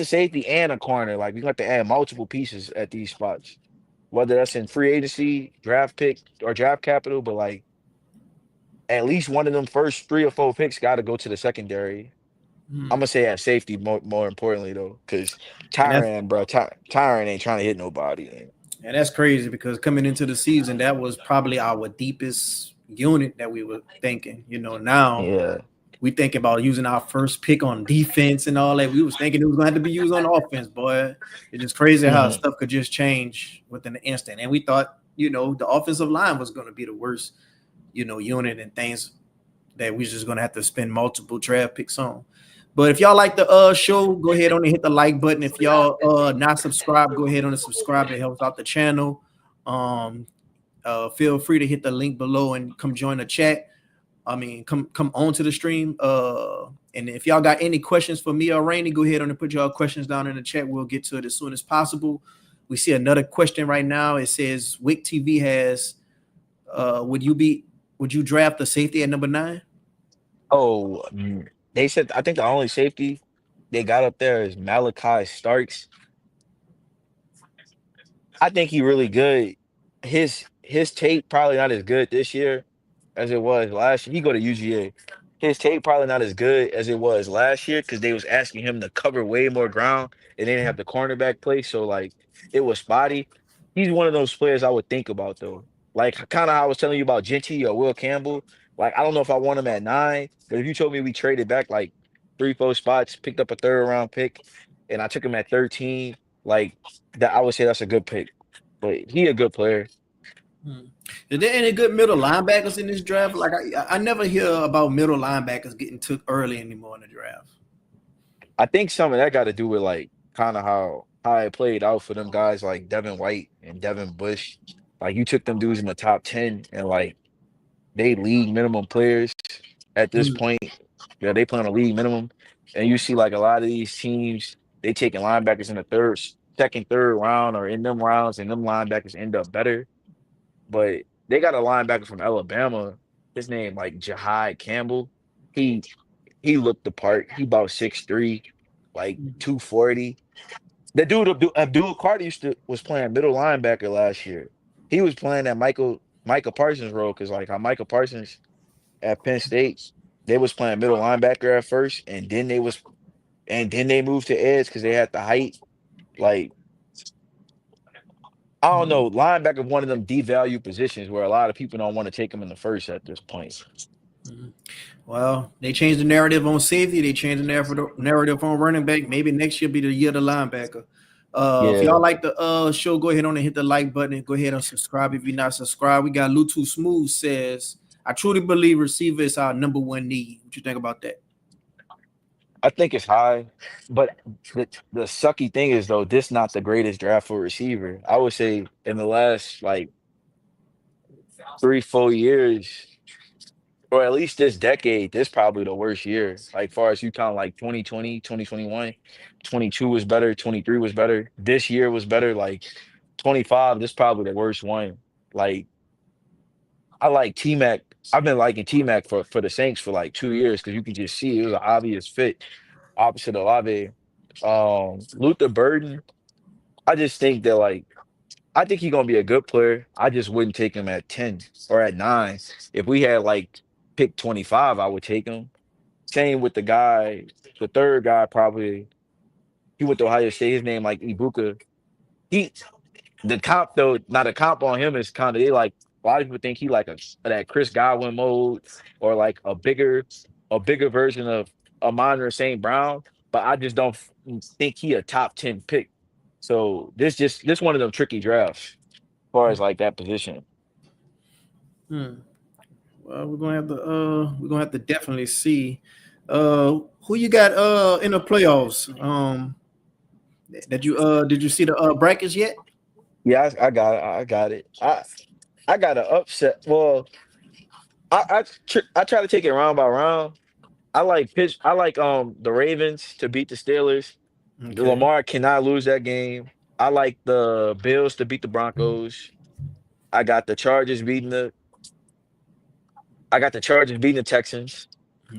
a safety and a corner. Like we're gonna have to add multiple pieces at these spots, whether that's in free agency, draft pick, or draft capital, but like at least one of them first 3 or 4 picks got to go to the secondary. I'm Hmm. gonna say at safety more importantly though, because And that's Tyron, bro, Tyron ain't trying to hit nobody. Man. and that's crazy because coming into the season, that was probably our deepest unit that we were thinking. Now Yeah. we think about using our first pick on defense and all that. We was thinking it was going to have to be used on offense, boy. It's just crazy how Hmm. stuff could just change within an instant. And we thought, the offensive line was going to be the worst, unit and things that we just going to have to spend multiple draft picks on. But if y'all like the show, go ahead on and hit the like button. If y'all not subscribed, go ahead on and subscribe. It helps out the channel. Um, feel free to hit the link below and come join the chat. I mean, come on to the stream. And if y'all got any questions for me or Rainy, go ahead on and put y'all questions down in the chat. We'll get to it as soon as possible. We see another question right now. It says Wick TV has would you draft the safety at number 9? Oh, they said I think the only safety they got up there is Malachi Starks. I think he really good. His tape probably not as good this year as it was last year. He go to UGA. His tape probably not as good as it was last year because they was asking him to cover way more ground and they didn't have the cornerback play. So like it was spotty. He's one of those players I would think about though. Like kind of how I was telling you about Genty or Will Campbell. Like I don't know if I want him at 9, but if you told me we traded back like 3, 4 spots, picked up a third round pick, and I took him at 13, like that, I would say that's a good pick. But he a good player. Hmm. Is there any good middle linebackers in this draft? Like I never hear about middle linebackers getting took early anymore in the draft. I think some of that got to do with like kind of how it played out for them guys like Devin White and Devin Bush. Like you took them dudes in the top 10 and like they league minimum players at this Hmm. point. Yeah, they play on a league minimum. And you see like a lot of these teams, they taking linebackers in the second, third round or in them rounds, and them linebackers end up better. But they got a linebacker from Alabama. His name like Jahai Campbell. He he looked the part. He about 6'3", like 240. The dude Abdul Carter was playing middle linebacker last year. He was playing that Micah Parsons role because like how Micah Parsons at Penn State, they was playing middle linebacker at first, and then they moved to edge because they had the height. Like I don't Hmm. know, linebacker one of them devalued positions where a lot of people don't want to take him in the first at this point. Hmm. Well, they changed the narrative on safety. They changed the narrative on running back. Maybe next year be the year of the linebacker. If y'all Yeah, like the show, go ahead on and hit the like button and go ahead and subscribe if you're not subscribed. We got Lutu Smooth says, I truly believe receiver is our number one need. What you think about that? I think it's high, but the sucky thing is though, this not the greatest draft for receiver. I would say in the last like 3, 4 years, or at least this decade, this probably the worst year. Like far as you count like 2020, 2021, 22 was better, 23 was better. This year was better. Like 25, this probably the worst one. Like I like T Mac. I've been liking T Mac for the Saints for like 2 years because you can just see it was an obvious fit opposite Olave. Luther Burden, I just think that like I think he's gonna be a good player. I just wouldn't take him at 10 or at 9. If we had like pick 25, I would take him. Same with the guy, the third guy probably. He went to Ohio State. His name like Ibuka. He the comp though, not a comp on him is kind of they like a lot of people think he like a that Chris Godwin mode or like a bigger version of Amon St. Brown, but I just don't think he a top 10 pick. So this one of them tricky drafts as far as like that position. Hmm. Well, we're gonna have to definitely see who you got in the playoffs. Did you see the brackets yet? Yeah, I got it. I got it. I got an upset. Well, I try to take it round by round. I like the Ravens to beat the Steelers. Okay. Lamar cannot lose that game. I like the Bills to beat the Broncos. I got the Chargers beating the I got the Chargers beating the Texans.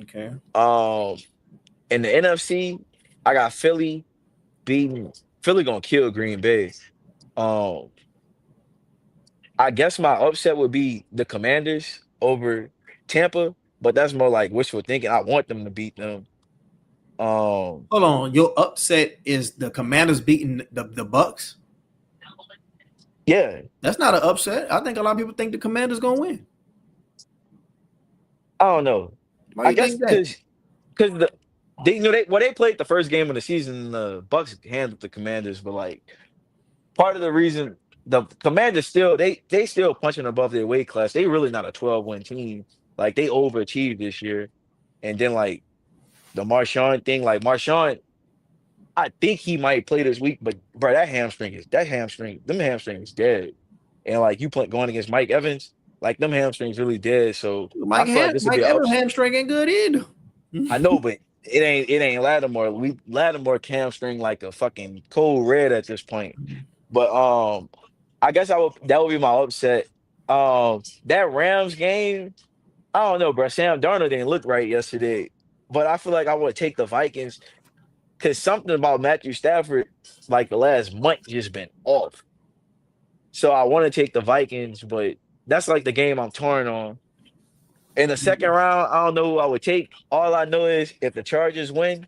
Okay. Um in the NFC, I got beating Philly gonna kill Green Bay. Um I guess my upset would be the Commanders over Tampa, but that's more like wishful thinking. I want them to beat them. Um Hold on. Your upset is the Commanders beating the Bucks. yeah, That's not an upset. I think a lot of people think the Commanders gonna win. I don't know. Why I you guess think that? because they played the first game of the season. The Bucks handled the Commanders, but like part of the reason the Commanders still they still punching above their weight class. They really not a 12-win team. Like they overachieved this year, and then like the Marshawn thing, like Marshawn, I think he might play this week, but bro, them hamstring is dead. And like you play going against Mike Evans, like them hamstrings really dead. So I feel like this would be Mike an Evans ups. hamstring ain't good either. I know, but it ain't Lattimore. Lattimore hamstring like a fucking cold red at this point. But I guess that would be my upset. That Rams game, I don't know, bro. Sam Darnold didn't look right yesterday, but I feel like I would take the Vikings because something about Matthew Stafford, like the last month, just been off. So I want to take the Vikings, but that's like the game I'm torn on. In the second round, I don't know who I would take. All I know is if the Chargers win,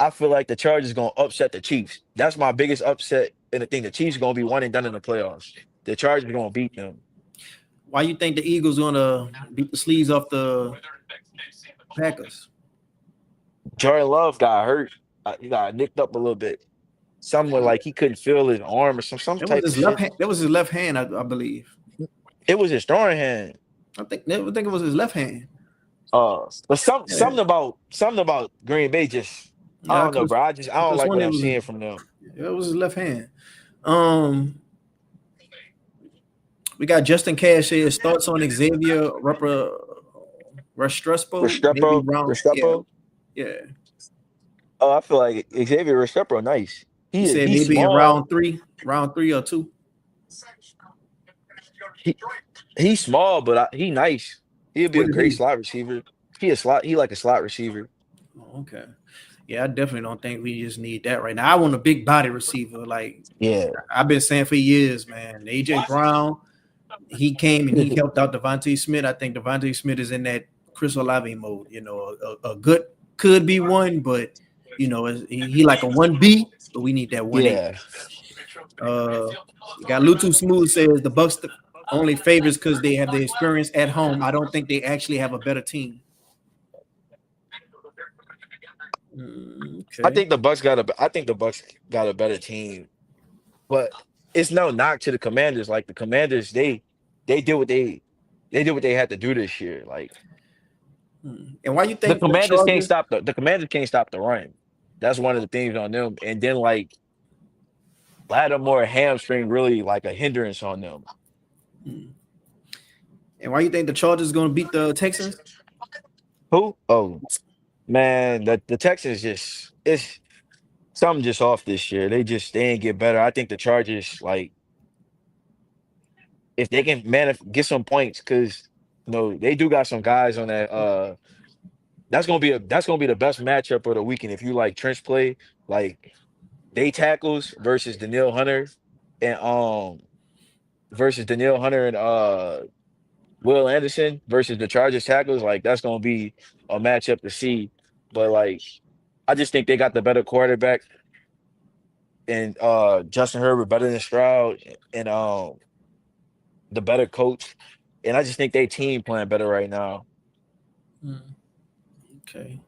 I feel like the Chargers gonna upset the Chiefs. That's my biggest upset in the thing. The Chiefs gonna be one and done in the playoffs. The Chargers gonna beat them. Why you think the Eagles gonna beat the sleeves off the Packers? Jordan Love got hurt. He got nicked up a little bit. Somewhere like he couldn't feel his arm or some That was type of his left shit. hand. That was his left hand, I believe. It was his throwing hand. I think it was his left hand. But Yeah, something about Green Bay just I yeah. don't know, bro. I don't Cause like one what it I'm was seeing from them. it was his left hand. We got Justin Cash his thoughts on Xavier Restrepo, maybe round. Yeah, Restrepo. yeah. Oh, I feel like Xavier Restrepo, nice. He said He's maybe in small. round three or two. He, he's small, but he nice. He'll be What a is great he? slot receiver. He like a slot receiver. Oh, okay. Yeah, I definitely don't think we just need that right now. I want a big body receiver. Like Yeah. I've been saying for years, man. AJ Brown, he came and he helped out Devontae Smith. I think Devontae Smith is in that Chris Olave mode. You know, a good could be one, but you know, he like a 1B, but we need that 1A. Yeah. You got Lutu Smooth says the Bucks only favors because they have the experience at home. I don't think they actually have a better team. Okay. I think the Bucks got a better team. But it's no knock to the Commanders. Like the Commanders, they did what they did what they had to do this year. Like And why you think the Chargers? The Commanders can't stop the run. That's one of the things on them. And then like Lattimore hamstring really like a hindrance on them. And why you think the Chargers going to beat the Texans? Who? Oh man, the Texans it's something just off this year. They ain't get better. I think the Chargers like if they can get some points because they do got some guys on that. That's gonna be the best matchup of the weekend if you like trench play like they tackles versus Danielle Hunter and Will Anderson versus the Chargers tackles. Like that's gonna be a matchup to see. But like I just think they got the better quarterback and Justin Herbert better than Stroud and the better coach. And I just think they team playing better right now. Okay.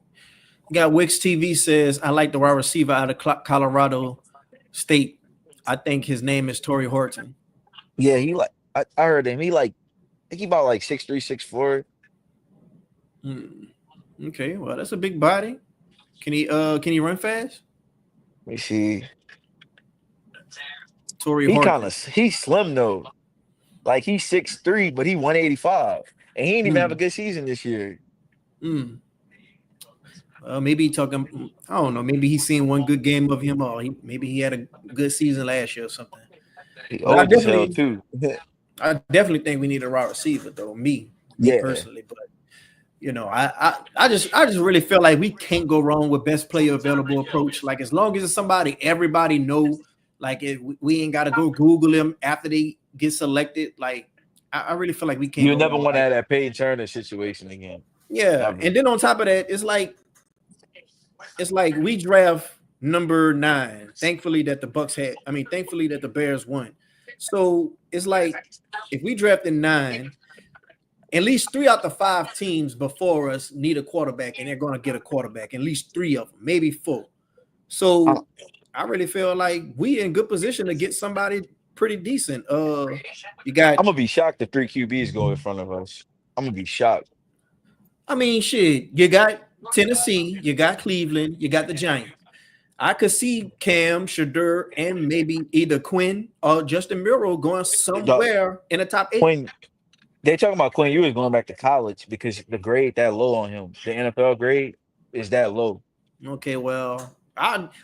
You got Wix TV says, I like the wide receiver out of Colorado State. I think his name is Torrey Horton. Yeah, I heard him. I think he about like 6'3", 6'4". Okay, well, that's a big body. Can he run fast? Let me see. Torrey Horton. He's slim though. Like he's 6'3", but he 185. And he ain't even have a good season this year. Maybe talking. I don't know. Maybe he's seen one good game of him, or maybe he had a good season last year or something. He old as hell too. I definitely think we need a wide receiver, though. Me personally, but I just really feel like we can't go wrong with best player available approach. Like as long as it's somebody everybody know, like we ain't got to go Google them after they get selected. Like I really feel like we can't. You never want to have that Peyton Turner situation again. Yeah, and then on top of that, it's like we draft number 9. Thankfully that the thankfully that the Bears won. So it's like if we drafted 9, at least 3 out of the 5 teams before us need a quarterback, and they're going to get a quarterback. At least 3 of them, maybe 4. So I really feel like we in good position to get somebody pretty decent. I'm gonna be shocked if 3 QBs go in front of us. I'm gonna be shocked. I mean, shit, you got Tennessee, you got Cleveland, you got the Giants. I could see Cam, Shadur, and maybe either Quinn or Justin Murrow going somewhere in the top 8. Quinn, they talking about Quinn Ewers going back to college because the grade that low on him. The NFL grade is that low. Okay, well,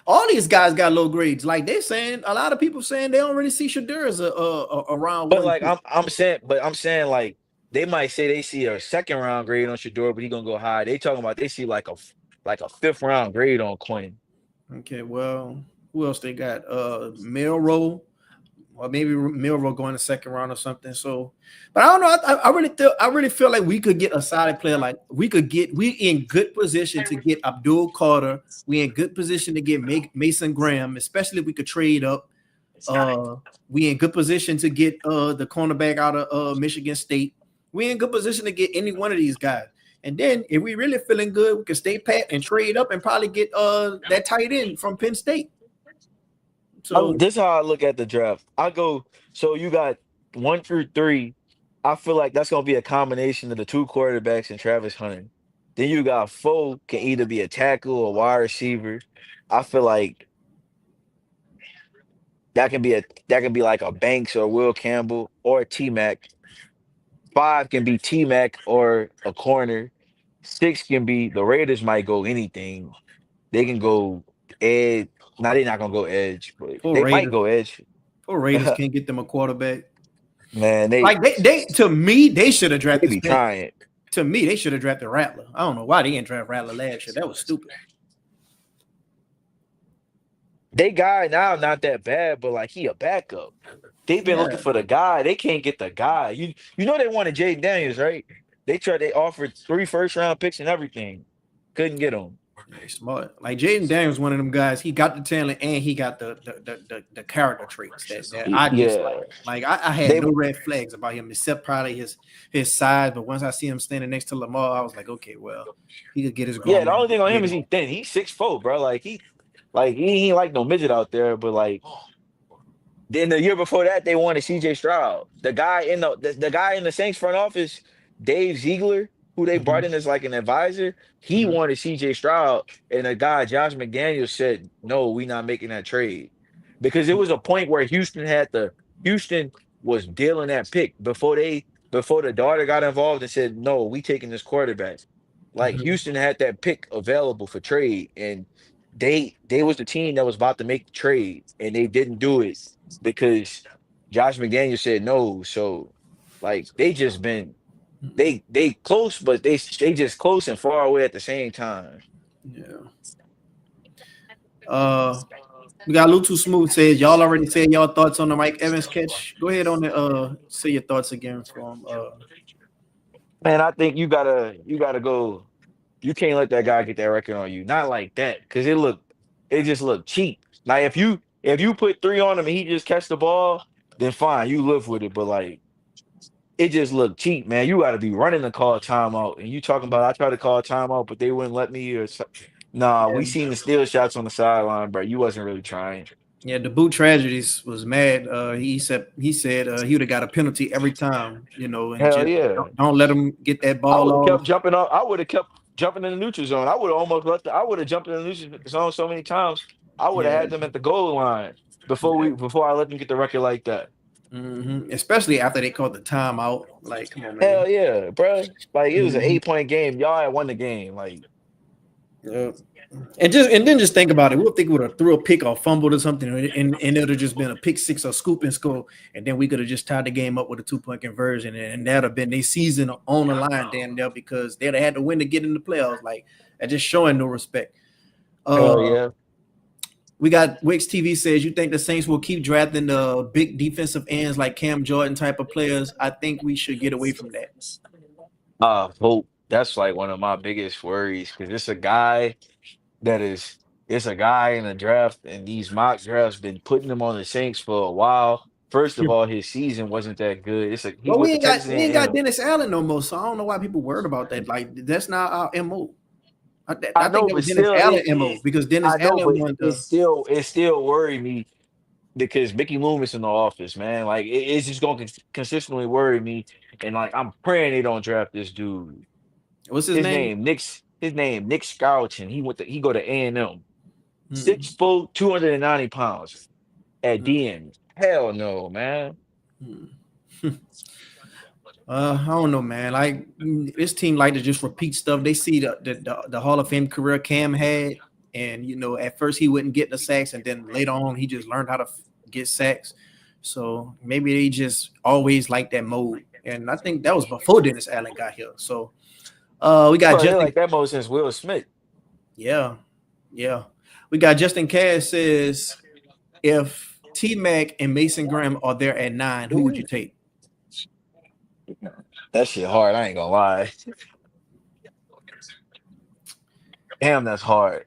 all these guys got low grades. Like they're saying, a lot of people saying they don't really see Shadur as a round. But like I'm saying like they might say they see a 2nd round grade on Shador, but he gonna go high. They talking about they see like a 5th round grade on Quinn. Okay, well, who else they got? Milrow, or maybe Milrow going to 2nd round or something. So, but I don't know. I really feel like we could get a solid player. Like we in good position to get Abdul Carter. We in good position to get Mason Graham, especially if we could trade up. Uh, we in good position to get the cornerback out of Michigan State. We in good position to get any one of these guys. And then if we really feeling good, we can stay pat and trade up and probably get that tight end from Penn State. So This is how I look at the draft. I go, so you got 1 through 3. I feel like that's gonna be a combination of the two quarterbacks and Travis Hunter. Then you got 4 can either be a tackle or wide receiver. I feel like that can be like a Banks or Will Campbell or T Mac. 5 can be T Mac or a corner. 6 can be the Raiders might go anything. They can go edge. Now they're not gonna go edge, but poor they might Raiders, go edge. poor Raiders can't get them a quarterback. Man, Like they to me, they should have they drafted be Spence. trying. To me, they should have drafted Rattler. I don't know why they didn't draft Rattler last year. That was stupid. They guy now not that bad, but like he a backup. They've been looking Yeah, for the guy. They can't get the guy. You know they wanted Jaden Daniels, right? They offered 3 first-round picks and everything. Couldn't get him. they smart. Like Jaden Daniels, one of them guys. He got the talent and he got the character traits that I dislike. Yeah. Like I had They no red flags about him except probably his size. But once I see him standing next to Lamar, I was like, okay, well, he could get his yeah, grown the man only thing on him is later. he's thin. He's 6'4", bro. He ain't like no midget out there, but like then the year before that, they wanted C.J. Stroud. The guy in the Saints front office, Dave Ziegler, who they Mhm, brought in as like an advisor, he mhm, wanted C.J. Stroud, and the guy Josh McDaniels said, "No, we not making that trade," because it was a point where Houston was dealing that pick before the daughter got involved and said, "No, we taking this quarterback." Like mhm. Houston had that pick available for trade, and they was the team that was about to make the trade, and they didn't do it because Josh McDaniel said no. So like they just been they close, but they just close and far away at the same time. Yeah. Uh, we got a little too smooth. Says y'all already said y'all thoughts on the Mike Evans catch. Go ahead on the say your thoughts again from Man, I think you gotta go. You can't let that guy get that record on you. Not like that, because it just looked cheap. Like if you put 3 on him and he just catch the ball, then fine, you live with it. But like it just looked cheap, man. You got to be running to call timeout, and you talking about I tried to call timeout, but they wouldn't let me. Nah, yeah. we seen the steal shots on the sideline, bro. You wasn't really trying. Yeah, the boot tragedies was mad. He said he would have got a penalty every time, and Hell just yeah, don't let him get that I ball would have kept off. jumping up. I would have kept jumping in the neutral zone. I would have almost I would have jumped in the neutral zone so many times. I would have Yeah, had them at the goal line yeah. before I let them get the record like that. Especially after they called the timeout. Like, come on, man. Hell yeah, bro. Like it was an hmm 8 point game. Y'all had won the game. Like Yeah. And then just think about it. We'll think we would have threw a pick or fumbled or something, and it would have just been a pick six or scoop and score, and then we could have just tied the game up with a 2 point conversion, and that'd have been their season on the line damn near because they'd have had to win to get in the playoffs. Like, and just showing no respect. hell Uh, yeah. we got Wix TV says you think the Saints will keep drafting the big defensive ends like Cam Jordan type of players. I think we should get away from that. Hope that's like one of my biggest worries because that is it's a guy in the draft and these mock drafts been putting him on the Saints for a while. First of all, his season wasn't that good. He Well, went to Texas we ain't got A&M. Dennis Allen no more, so I don't know why people worried about that. Like that's not our mo. I I think know, that but was Dennis still, Allen mo because Dennis I know, Allen but wanted it to. still it still worried me because Mickey Loomis in the office, man. Like it's just going to consistently worry me, and like I'm praying they don't draft this dude. What's his name? His name Nick Scouchin. He go to A&M. Hmm. 6'4", 290 pounds at Hmm. DM. Hell no, man. Hmm. I don't know, man. Like this team like to just repeat stuff. They see the Hall of Fame career Cam had, and at first he wouldn't get the sacks, and then later on he just learned how to get sacks. So maybe they just always like that mode, and I think that was before Dennis Allen got here. So we got Bro, they Justin. like that most since Will Smith. Yeah, yeah. We got Justin Cass says if T Mac and Mason Graham are there at 9, who would you take? That shit hard. I ain't gonna lie. Damn, that's hard.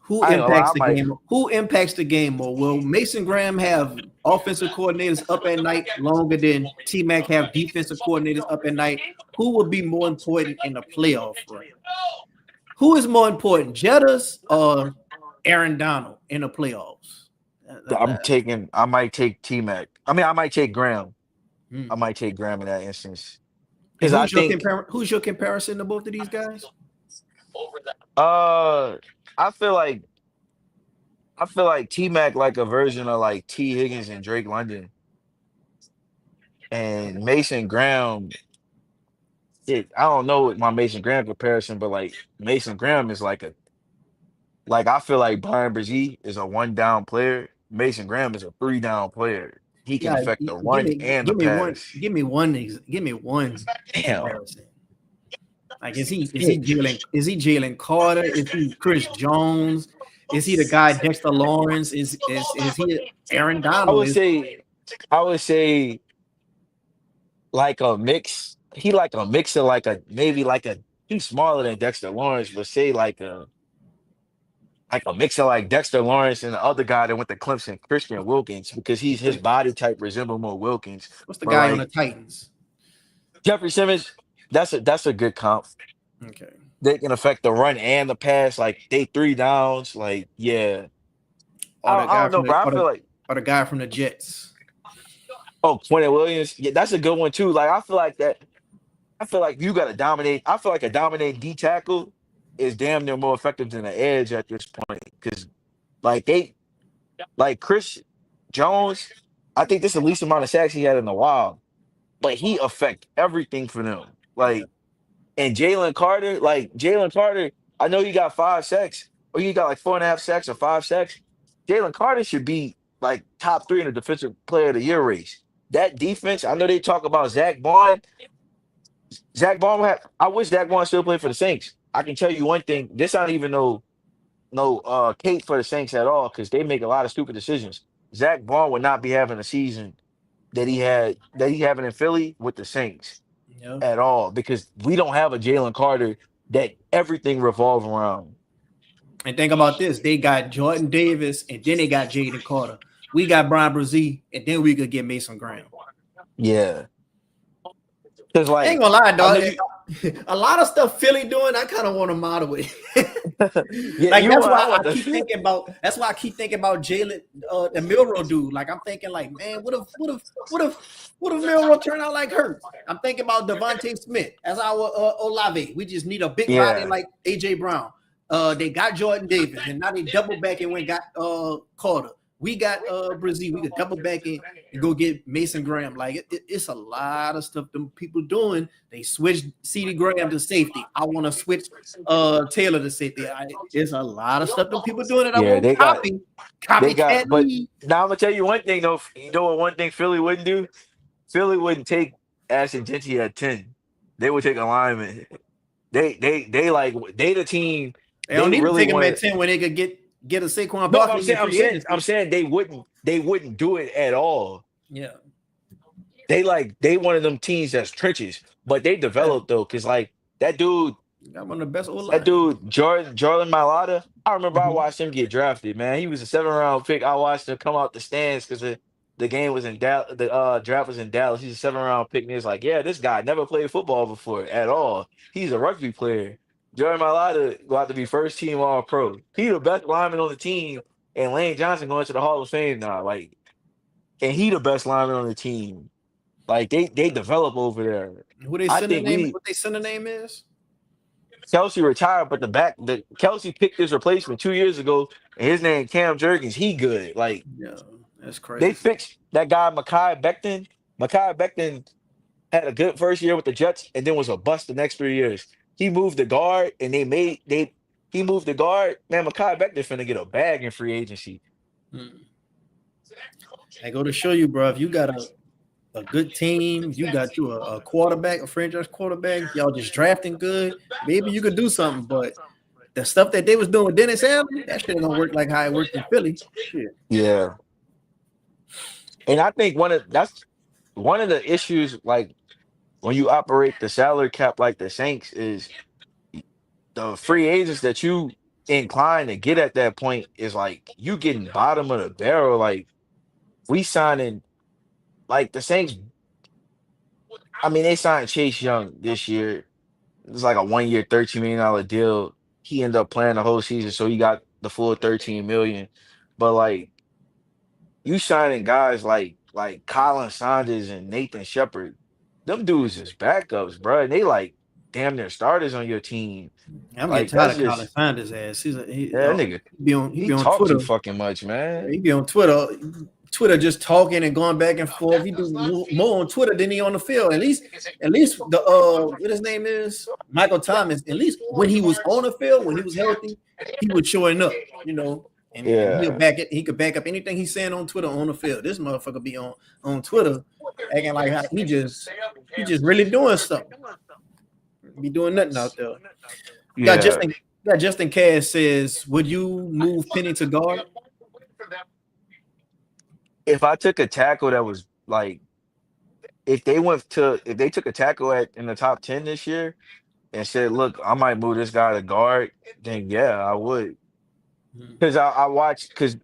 Who I ain't gonna lie, impacts I the might. game? Who impacts the game more? Will Mason Graham have offensive coordinators up at night longer than T Mac have defensive coordinators up at night? Who will be more important in the playoff run? Who is more important, Jettas or Aaron Donald in the playoffs? I might take T Mac. I mean, I might take Graham. I Hmm. might take Graham in that instance And because I think who's your comparison to both of these guys? uh I feel like T Mac like a version of like T Higgins and Drake London, and Mason Graham. I don't know my Mason Graham comparison, but like Mason Graham is like I feel like Brian Brzee is a one down player. Mason Graham is a three down player. He can Yeah, affect the give run me and the give me one pass. give me one Damn. comparison. Like is he Jalen Carter? Is he Chris Jones? Is he the guy Dexter Lawrence? Is he Aaron I Donald? would say I would say like a mix. He like a mix of like a maybe like a he's smaller than Dexter Lawrence, but say like a mix of like Dexter Lawrence and the other guy that went to Clemson, Christian Wilkins, because What's his the body type resemble more Wilkins. what's the But guy on the like Titans? Jeffrey Simmons, that's a good comp. Okay. They can affect the run and the pass. Like they three downs. Like yeah, Or the I guy don't know, from the bro. I feel like or the guy from the Jets. Quentin Williams. Yeah, that's a good one too. Like I feel like that. I feel like you got to dominate. I feel like a dominate D tackle is damn near more effective than an edge at this point because like like Chris Jones. I think this is the least amount of sacks he had in a while, but he affect everything for them. Yeah. And Jalen Carter, I know you got 5 sacks, or you got like 4.5 sacks or 5 sacks. Jalen Carter should be like top three in the defensive player of the year race. That defense, I know they talk about Zach Bond. I wish Zach Bond still played for the Saints. I can tell you one thing, this not even no Kate for the Saints at all, because they make a lot of stupid decisions. Zach Bond would not be having a season that he having in Philly with the Saints Yeah. at all because we don't have a Jalen Carter that everything revolves around. And think about this: they got Jordan Davis, and then they got Jaden Carter. We got Brian Brzee, and then we could get Mason Graham. Yeah, because I ain't like gonna lie, I know dog. you. A lot of stuff Philly doing, I kind of want to model it. Yeah, Like you. that's why I I want keep to. thinking about. That's why I keep thinking about Jalen, the Milrow dude. Like I'm thinking, like, man, what if Milrow turn out like Hurts? I'm thinking about Devontae Smith as our Olave. We just need a big body Yeah, like AJ Brown. They got Jordan Davis, and now they double back and went got Carter. We got Brazil. We could double back in and go get Mason Graham. Like it's a lot of stuff them people doing. They switched CD Graham to safety. I want to switch Taylor to safety. It's a lot of stuff them people doing that I yeah, won't copy. they Copycat got. But me. now I'm gonna tell you one thing though. You know what? One thing Philly wouldn't do. Philly wouldn't take Ashton Genty at 10. They would take a lineman. They like they the team. They don't They need to really take him at want. 10 when they could get a Saquon No, but Barkley in free I'm agency. saying they wouldn't do it at all. Yeah. They one of them teams that's trenches, but they Yeah. developed though, cause like that dude, Got one of the best O that line. dude Jordan Mailata. I remember I Mhm. watched him get drafted. Man, he was a 7 round pick. I watched him come out the stands because the game was in Dallas. The draft was in Dallas. He's a 7 round pick, and it's like, yeah, this guy never played football before at all. He's a rugby player. Jordan Mailata go out to be first team All Pro. He the best lineman on the team, and Lane Johnson going to the Hall of Fame now. Like, and he the best lineman on the team. Like they develop over there. Who they I center think name? we What they center name is? Kelsey retired, but the Kelsey picked his replacement 2 years ago, and his name Cam Jurgens. He good. Like Yeah, that's they crazy. fixed that guy Makai Becton. Makai Becton had a good first year with the Jets, and then was a bust the next 3 years. He moved the guard, and he moved the guard. Man, Makai Becton finna get a bag in free agency. Hmm. I go to show you, bro. If you got a good team, you got you a quarterback, a franchise quarterback, y'all just drafting good, maybe you could do something. But the stuff that they was doing with Dennis Allen, that shit don't work like how it worked in Philly. Shit. Yeah, and I think that's one of the issues. Like when you operate the salary cap like the Saints is the free agents that you inclined to get at that point is like you getting bottom of the barrel. Like we signing like the Saints. I mean, they signed Chase Young this year. It's like a 1 year, $13 million deal. He ended up playing the whole season, so he got the full 13 million. But like you signing guys like Colin Saunders and Nathan Shepard, them dudes is backups, bro. And they like damn near starters on your team. I'm getting Like tired that's of Colin just Sanders' ass. yeah, that nigga. He He be on talk too Twitter. fucking much, Yeah, man. he be on Twitter just talking and going back and forth. He do more on Twitter than he on the field. At least the what his name is Michael Thomas. At least when he was on the field, when he was healthy, he was showing up. And he'll Yeah. back it. He could back up anything he's saying on Twitter on the field. This motherfucker be on Twitter acting like he just really doing something. Be doing nothing out there. Got Yeah. Justin. Got Justin Cass says, would you move Penny to guard? If I took a tackle that was like if they took a tackle at in the top 10 this year and said, look, I might move this guy to guard, then yeah, I would. Because I watched because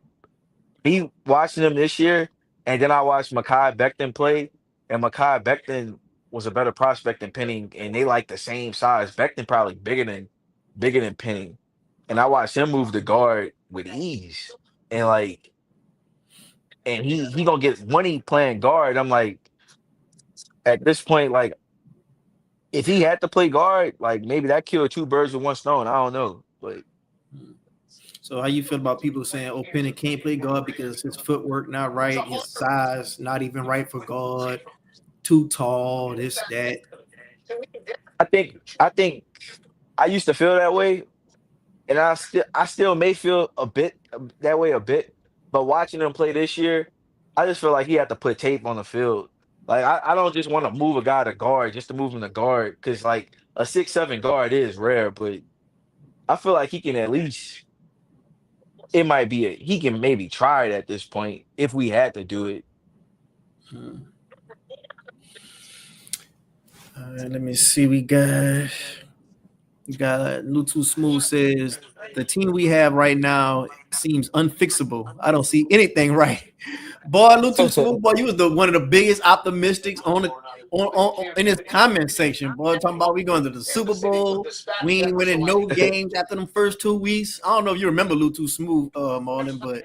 he watching him this year, and then I watched Mekhi Becton play, and Mekhi Becton was a better prospect than Penning, and they like the same size. Becton probably bigger than Penning. And I watched him move the guard with ease. And like and he gonna get when he playing guard. I'm like, at this point, like if he had to play guard, like maybe that killed two birds with one stone. I don't know. But So how you feel about people saying, "Oh, Penny can't play guard because his footwork not right, his size not even right for guard, too tall, this that." I think I used to feel that way, and I still may feel a bit that way a bit. But watching him play this year, I just feel like he had to put tape on the field. Like I don't just want to move a guy to guard just to move him to guard because like a 6'7" guard is rare, but I feel like he can at least it might be he can maybe try it at this point if we had to do it. Let me see. We got Lutu Smooth says the team we have right now seems unfixable. I don't see anything right. Boy, Lutu Smooth, boy, you was the one of the biggest optimistics in his comment section. Boy, talking about we going to the Super Bowl. We ain't winning no games after them first 2 weeks. I don't know if you remember Lutu Smooth, Marlon, but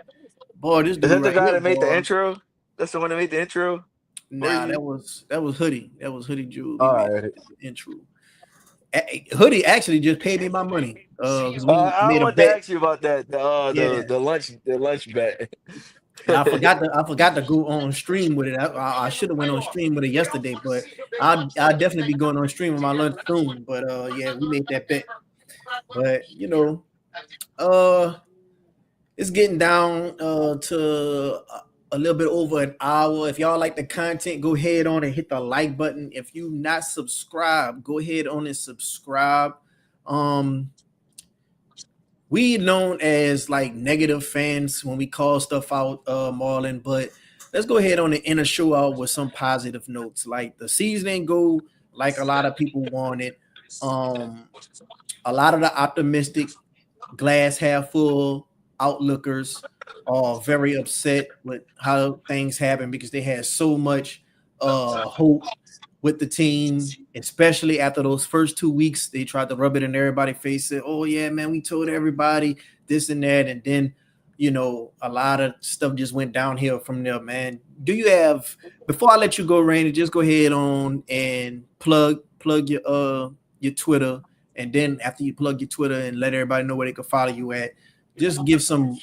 boy, this Is dude that the right guy here, that made the boy. intro? That's the one that made the intro for Nah, you? that was Hoodie. That was Hoodie Jewel. He All made right. the intro. Hoodie actually just paid me my money because we I made a want to bet. ask you about that Yeah, the lunch bet. and I forgot to go on stream with it. I should have went on stream with it yesterday, but I'll definitely be going on stream with my lunch soon. But yeah, we made that bet. But uh, it's getting down to a little bit over an hour. If y'all like the content, go ahead on and hit the like button. If you not subscribed, go ahead on and subscribe. Um, we known as like negative fans when we call stuff out, Marlon, but let's go ahead on and end a show out with some positive notes. Like the season didn't go like a lot of people wanted. Um, a lot of the optimistic glass half full outlookers are very upset with how things happen because they had so much hope with the team, especially after those first 2 weeks. They tried to rub it in everybody's face, said, "Oh yeah, man, we told everybody this and that," and then a lot of stuff just went downhill from there, man. Do you have before I let you go, Randy? Just go ahead on and plug your Twitter, and then after you plug your Twitter and let everybody know where they can follow you at, just give some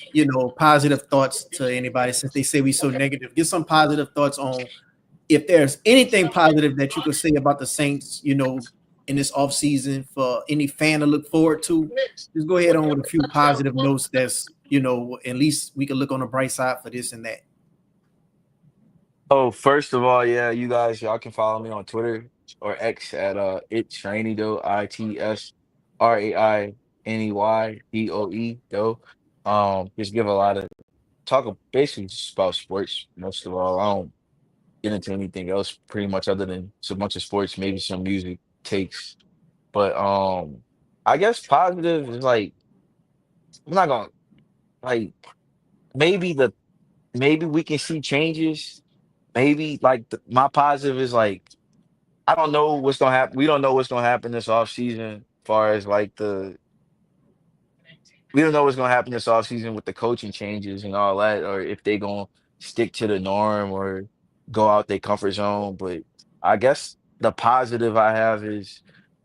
positive thoughts to anybody since they say we so negative. Give some positive thoughts on if there's anything positive that you could say about the Saints, in this offseason for any fan to look forward to, just go ahead on with a few positive notes that's, at least we can look on the bright side for this and that. Oh, first of all, yeah, y'all can follow me on Twitter or X at it's rainy though, ITSRAINEYDOE though. Just give a lot of basically just about sports most of all. I don't get into anything else pretty much other than so much of sports, maybe some music takes. But I guess positive is like I'm not gonna like maybe maybe we can see changes. Maybe like my positive is like I don't know what's gonna happen. We don't know what's gonna happen this offseason as far as like we don't know what's gonna happen this offseason with the coaching changes and all that, or if they gonna stick to the norm or go out their comfort zone. But I guess the positive I have is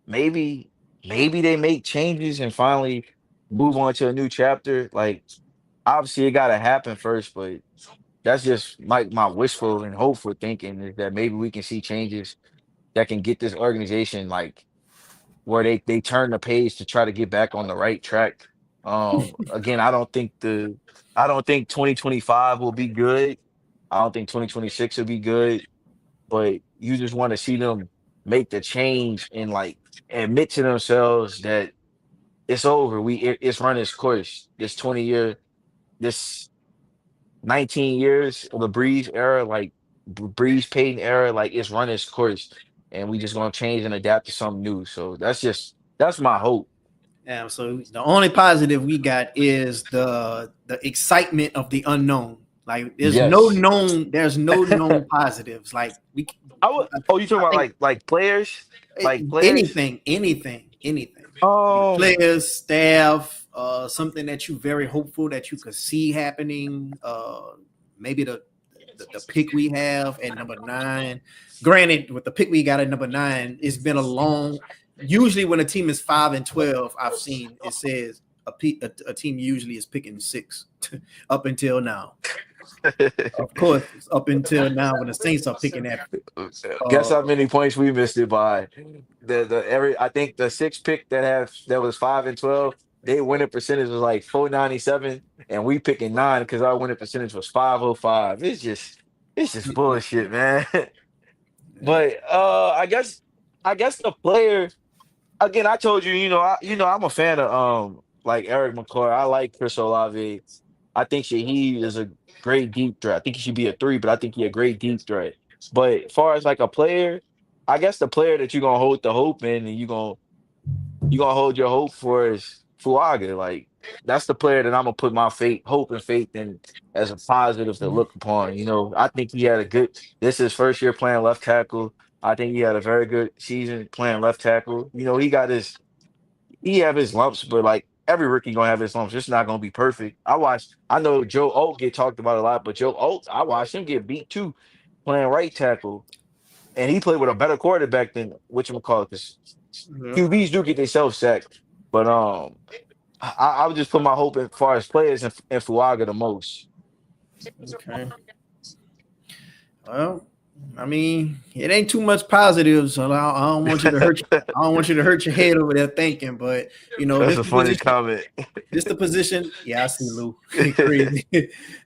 maybe maybe they make changes and finally move on to a new chapter. Like obviously it gotta happen first, but that's just my wishful and hopeful thinking is that maybe we can see changes that can get this organization like where they turn the page to try to get back on the right track. Again, I don't think 2025 will be good. I don't think 2026 will be good, but you just want to see them make the change and like admit to themselves that it's over. It's run its course. This 20 year, this 19 years of the Breeze era, like Breeze Payton era, like it's run its course, and we just gonna change and adapt to something new. So that's my hope. So the only positive we got is the excitement of the unknown. Like Yes. there's no known positives. Like Oh, you talking I about think like players? Like players? anything. Um, Players, staff, something that you very hopeful that you could see happening. Maybe the pick we have at number 9. Granted, with the pick we got at number 9, it's been a long. Usually, when a team is 5-12, I've seen it says a team usually is picking 6 up until now. Of course, up until now when the Saints are picking that. guess Uh, how many points we missed it by? The every I think the six pick that was 5 and 12, they winning percentage was like 497, and we picking 9 because our winning percentage was 505. It's just bullshit, man. But I guess the player again, I told you, I'm a fan of like Eric McCoy. I like Chris Olave. I think he is a great deep threat. I think he should be a 3, but I think he a great deep threat. But as far as like a player, I guess the player that you're gonna hold the hope in and you're gonna hold your hope for is Fuaga. Like that's the player that I'm gonna put my hope and faith in as a positive to look upon. I think he had a good this is his first year playing left tackle. I think he had a very good season playing left tackle. He have his lumps, but like every rookie gonna have his lumps. It's not gonna be perfect. I know Joe Alt get talked about a lot, but Joe Alt, I watched him get beat too, playing right tackle. And he played with a better quarterback than whatchamacallit, because yeah, QBs do get themselves sacked. But I would just put my hope in far as players and Fuaga the most. okay. Well, I mean, it ain't too much positive, so I don't want you to hurt. I don't want you to hurt your head over there thinking, but That's this a the funny position. comment. This the position. Yeah, I see Lou. Crazy.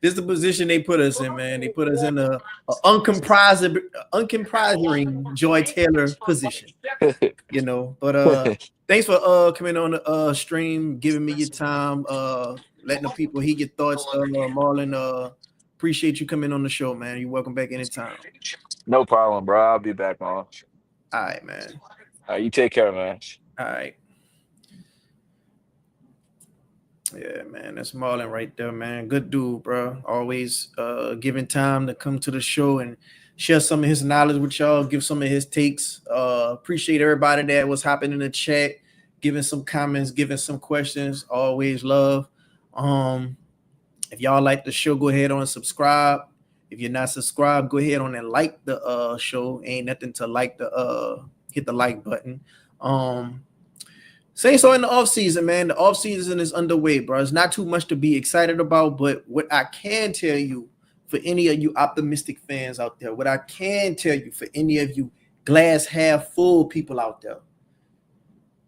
This the position they put us in, man. They put us in a uncompromising Joy Taylor position. But thanks for coming on the stream, giving me your time, letting the people hear your thoughts. Marlon, appreciate you coming on the show, man. You're welcome back anytime. No problem, bro. I'll be back on. All right, man. All right, you take care, man. All right. Yeah, man. That's Marlon right there, man. Good dude, bro. Always giving time to come to the show and share some of his knowledge with y'all, give some of his takes. Appreciate everybody that was hopping in the chat, giving some comments, giving some questions. Always love. If y'all like the show, go ahead on and subscribe. If you're not subscribed, go ahead on and like the show. Ain't nothing to like hit the like button. Say so in the offseason, man. The offseason is underway, bro. It's not too much to be excited about, but what I can tell you for any of you optimistic fans out there, what I can tell you for any of you glass half full people out there,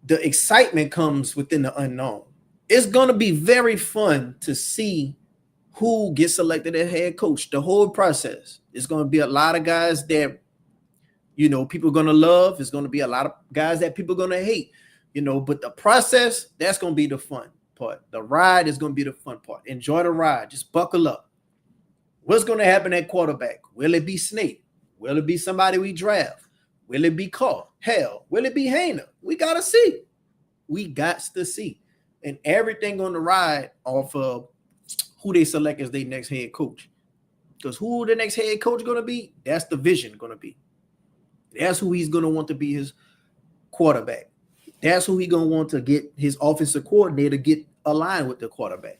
the excitement comes within the unknown. It's going to be very fun to see who gets selected as head coach. The whole process. It's going to be a lot of guys that, people are going to love. It's going to be a lot of guys that people are going to hate. But the process, that's going to be the fun part. The ride is going to be the fun part. Enjoy the ride. Just buckle up. What's going to happen at quarterback? Will it be Snake? Will it be somebody we draft? Will it be Carr? Hell, will it be Hayner? We got to see. We got to see. and everything on the ride off of who they select as their next head coach. Because who the next head coach going to be, that's the vision going to be. That's who he's going to want to be his quarterback. That's who he's going to want to get his offensive coordinator get aligned with the quarterback.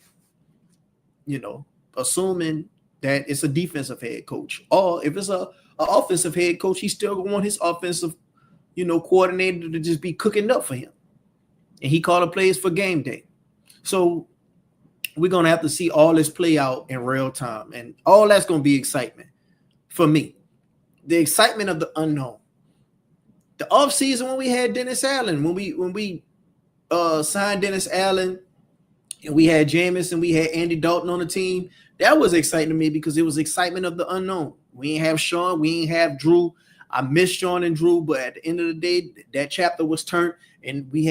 Assuming that it's a defensive head coach. Or if it's a offensive head coach, he's still going to want his offensive, coordinator to just be cooking up for him. And he called the plays for game day. So we're going to have to see all this play out in real time. And all that's going to be excitement for me. The excitement of the unknown. The offseason when we had Dennis Allen, when we signed Dennis Allen and we had Jameis and we had Andy Dalton on the team, that was exciting to me because it was excitement of the unknown. We ain't have Sean, we ain't have Drew. I miss Sean and Drew, but at the end of the day, that chapter was turned and we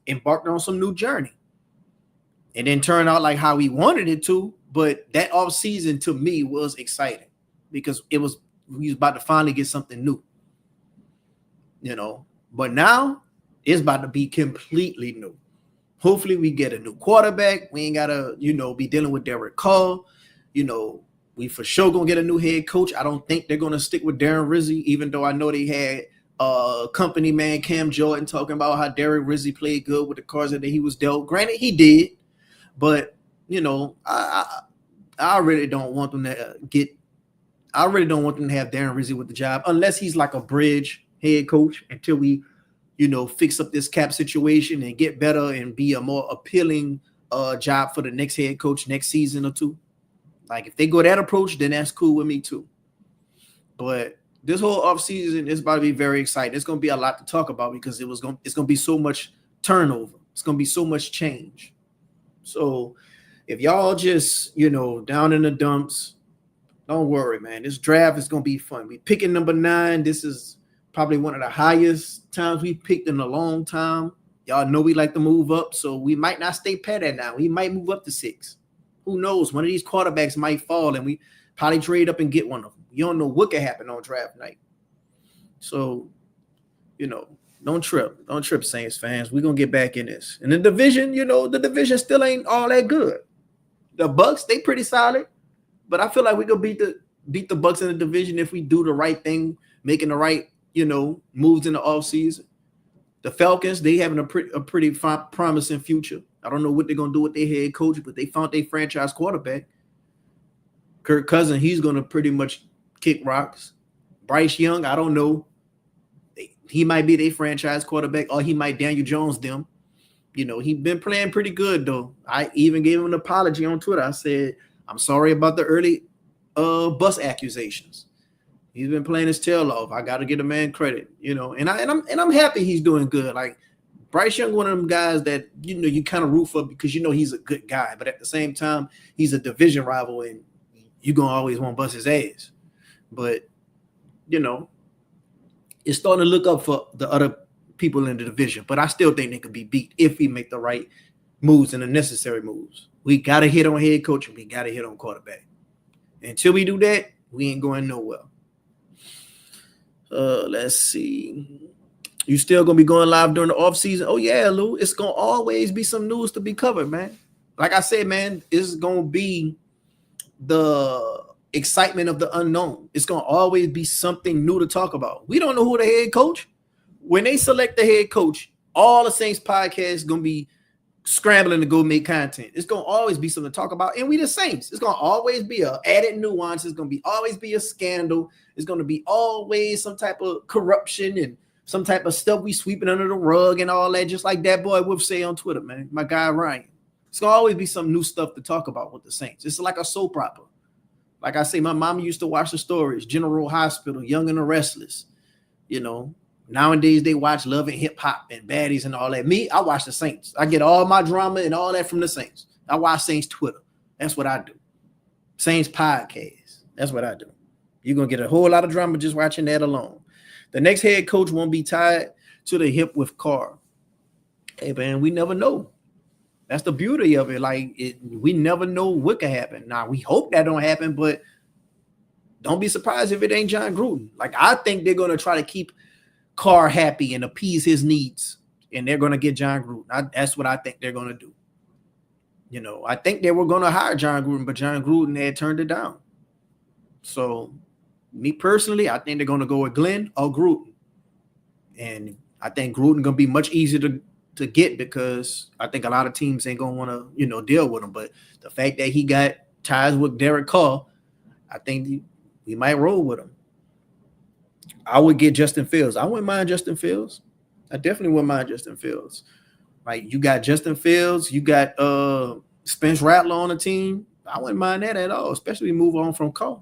embarked on some new journey. It didn't turn out like how we wanted it to, but that offseason to me was exciting because we was about to finally get something new. But now it's about to be completely new. Hopefully we get a new quarterback. We ain't gotta, be dealing with Derek Carr. We for sure gonna get a new head coach. I don't think they're gonna stick with Darren Rizzi, even though I know they had company man Cam Jordan talking about how Darren Rizzi played good with the cards that he was dealt. Granted, he did, but I really don't want them to I really don't want them to have Darren Rizzi with the job unless he's like a bridge head coach until we, fix up this cap situation and get better and be a more appealing job for the next head coach next season or two. Like if they go that approach, then that's cool with me too. But this whole offseason is about to be very exciting. It's going to be a lot to talk about because it's going to be so much turnover. It's going to be so much change. So if y'all just, down in the dumps, don't worry, man. This draft is going to be fun. We picking number 9. This is probably one of the highest times we picked in a long time. Y'all know we like to move up, so we might not stay pat at 9. We might move up to 6. Who knows? One of these quarterbacks might fall, and we probably trade up and get one of them. You don't know what could happen on draft night. So, don't trip. Don't trip, Saints fans. We're going to get back in this. And the division, the division still ain't all that good. The Bucks, they pretty solid, but I feel like we could beat the Bucks in the division if we do the right thing, making the right, moves in the offseason. The Falcons, they having a pretty promising future. I don't know what they're going to do with their head coach, but they found their franchise quarterback. Kirk Cousins, he's going to pretty much kick rocks. Bryce Young, I don't know. He might be their franchise quarterback or he might Daniel Jones them. He's been playing pretty good, though. I even gave him an apology on Twitter. I said, I'm sorry about the early bus accusations. He's been playing his tail off. I got to give the man credit, and I'm happy he's doing good. Like Bryce Young, one of them guys that, you kind of root for because, he's a good guy. But at the same time, he's a division rival and you're going to always want to bust his ass. But, it's starting to look up for the other people in the division. But I still think they could be beat if we make the right moves and the necessary moves. We got to hit on head coach and we got to hit on quarterback. Until we do that, we ain't going nowhere. Let's see. You still gonna be going live during the offseason? Oh yeah, Lou. It's gonna always be some news to be covered, man. Like I said, man, it's gonna be the excitement of the unknown. It's gonna always be something new to talk about. We don't know who the head coach. When they select the head coach, all the Saints podcasts gonna be scrambling to go make content. It's gonna always be something to talk about, and we the Saints. It's gonna always be a added nuance. It's gonna be always be a scandal. It's gonna be always some type of corruption and some type of stuff we sweeping under the rug and all that. Just like that boy Wolf say on Twitter, man. My guy Ryan. It's gonna always be some new stuff to talk about with the Saints. It's like a soap opera. Like I say, my mom used to watch the stories. General Hospital, Young and the Restless. Nowadays, they watch Love and Hip Hop and Baddies and all that. Me, I watch the Saints. I get all my drama and all that from the Saints. I watch Saints Twitter. That's what I do. Saints podcast. That's what I do. You're going to get a whole lot of drama just watching that alone. The next head coach won't be tied to the hip with Carr. Hey, man, we never know. That's the beauty of it. We never know what can happen. Now, we hope that don't happen, but don't be surprised if it ain't John Gruden. I think they're going to try to keep Carr happy and appease his needs, and they're going to get John Gruden. That's what I think they're going to do. You know, I think they were going to hire John Gruden, but John Gruden had turned it down. So, me personally, I think they're going to go with Glenn or Gruden. And I think Gruden going to be much easier to get because I think a lot of teams ain't going to want to, you know, deal with him. But the fact that he got ties with Derek Carr, I think we might roll with him. I would get Justin Fields. I wouldn't mind Justin Fields. I definitely wouldn't mind Justin Fields. Like, you got Justin Fields, you got Spence Rattler on the team. I wouldn't mind that at all, especially move on from Carr.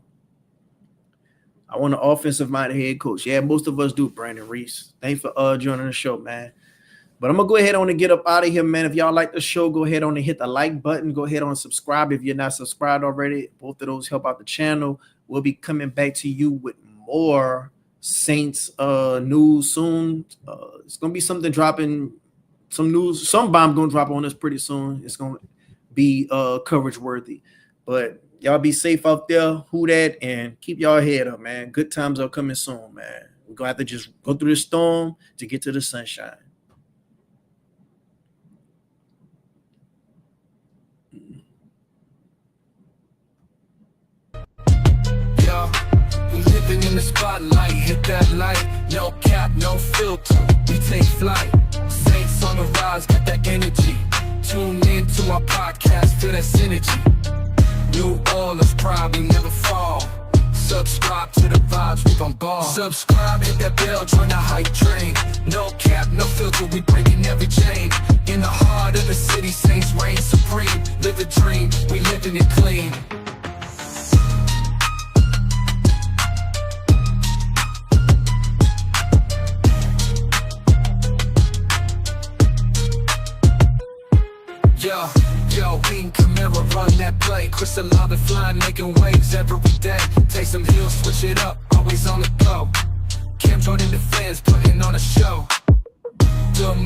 I want an offensive-minded head coach. Yeah, most of us do, Brandon Reese. Thanks for joining the show, man. But I'm going to go ahead on and get up out of here, man. If y'all like the show, go ahead on and hit the like button. Go ahead on and subscribe if you're not subscribed already. Both of those help out the channel. We'll be coming back to you with more Saints news soon. It's going to be something dropping, some news. Some bomb going to drop on us pretty soon. It's going to be coverage worthy. But y'all be safe out there. Who that? And keep y'all head up, man. Good times are coming soon, man. We're going to have to just go through the storm to get to the sunshine. We living in the spotlight, hit that light. No cap, no filter, we take flight. Saints on the rise, got that energy. Tune in to our podcast, feel that synergy. New Orleans probably never fall. Subscribe to the vibes, we bombard. Subscribe, hit that bell, join the hype train. No cap, no filter, we breaking every chain. In the heart of the city, Saints reign supreme. Live a dream, we living it clean. Yo, King Camaro run that play. Chris Olave flying, making waves every day. Take some heels, switch it up, always on the go. Cam Jordan the fans, putting on a show.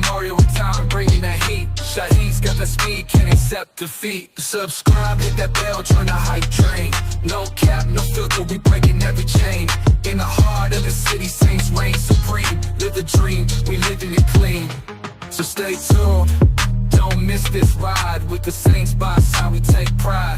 Mario with time, bringing that heat. Shahid's got the speed, can't accept defeat. Subscribe, hit that bell, join the hype train. No cap, no filter, we breaking every chain. In the heart of the city, Saints reign supreme. Live the dream, we living it clean. So stay tuned. Don't miss this ride with the Saints by side, we take pride.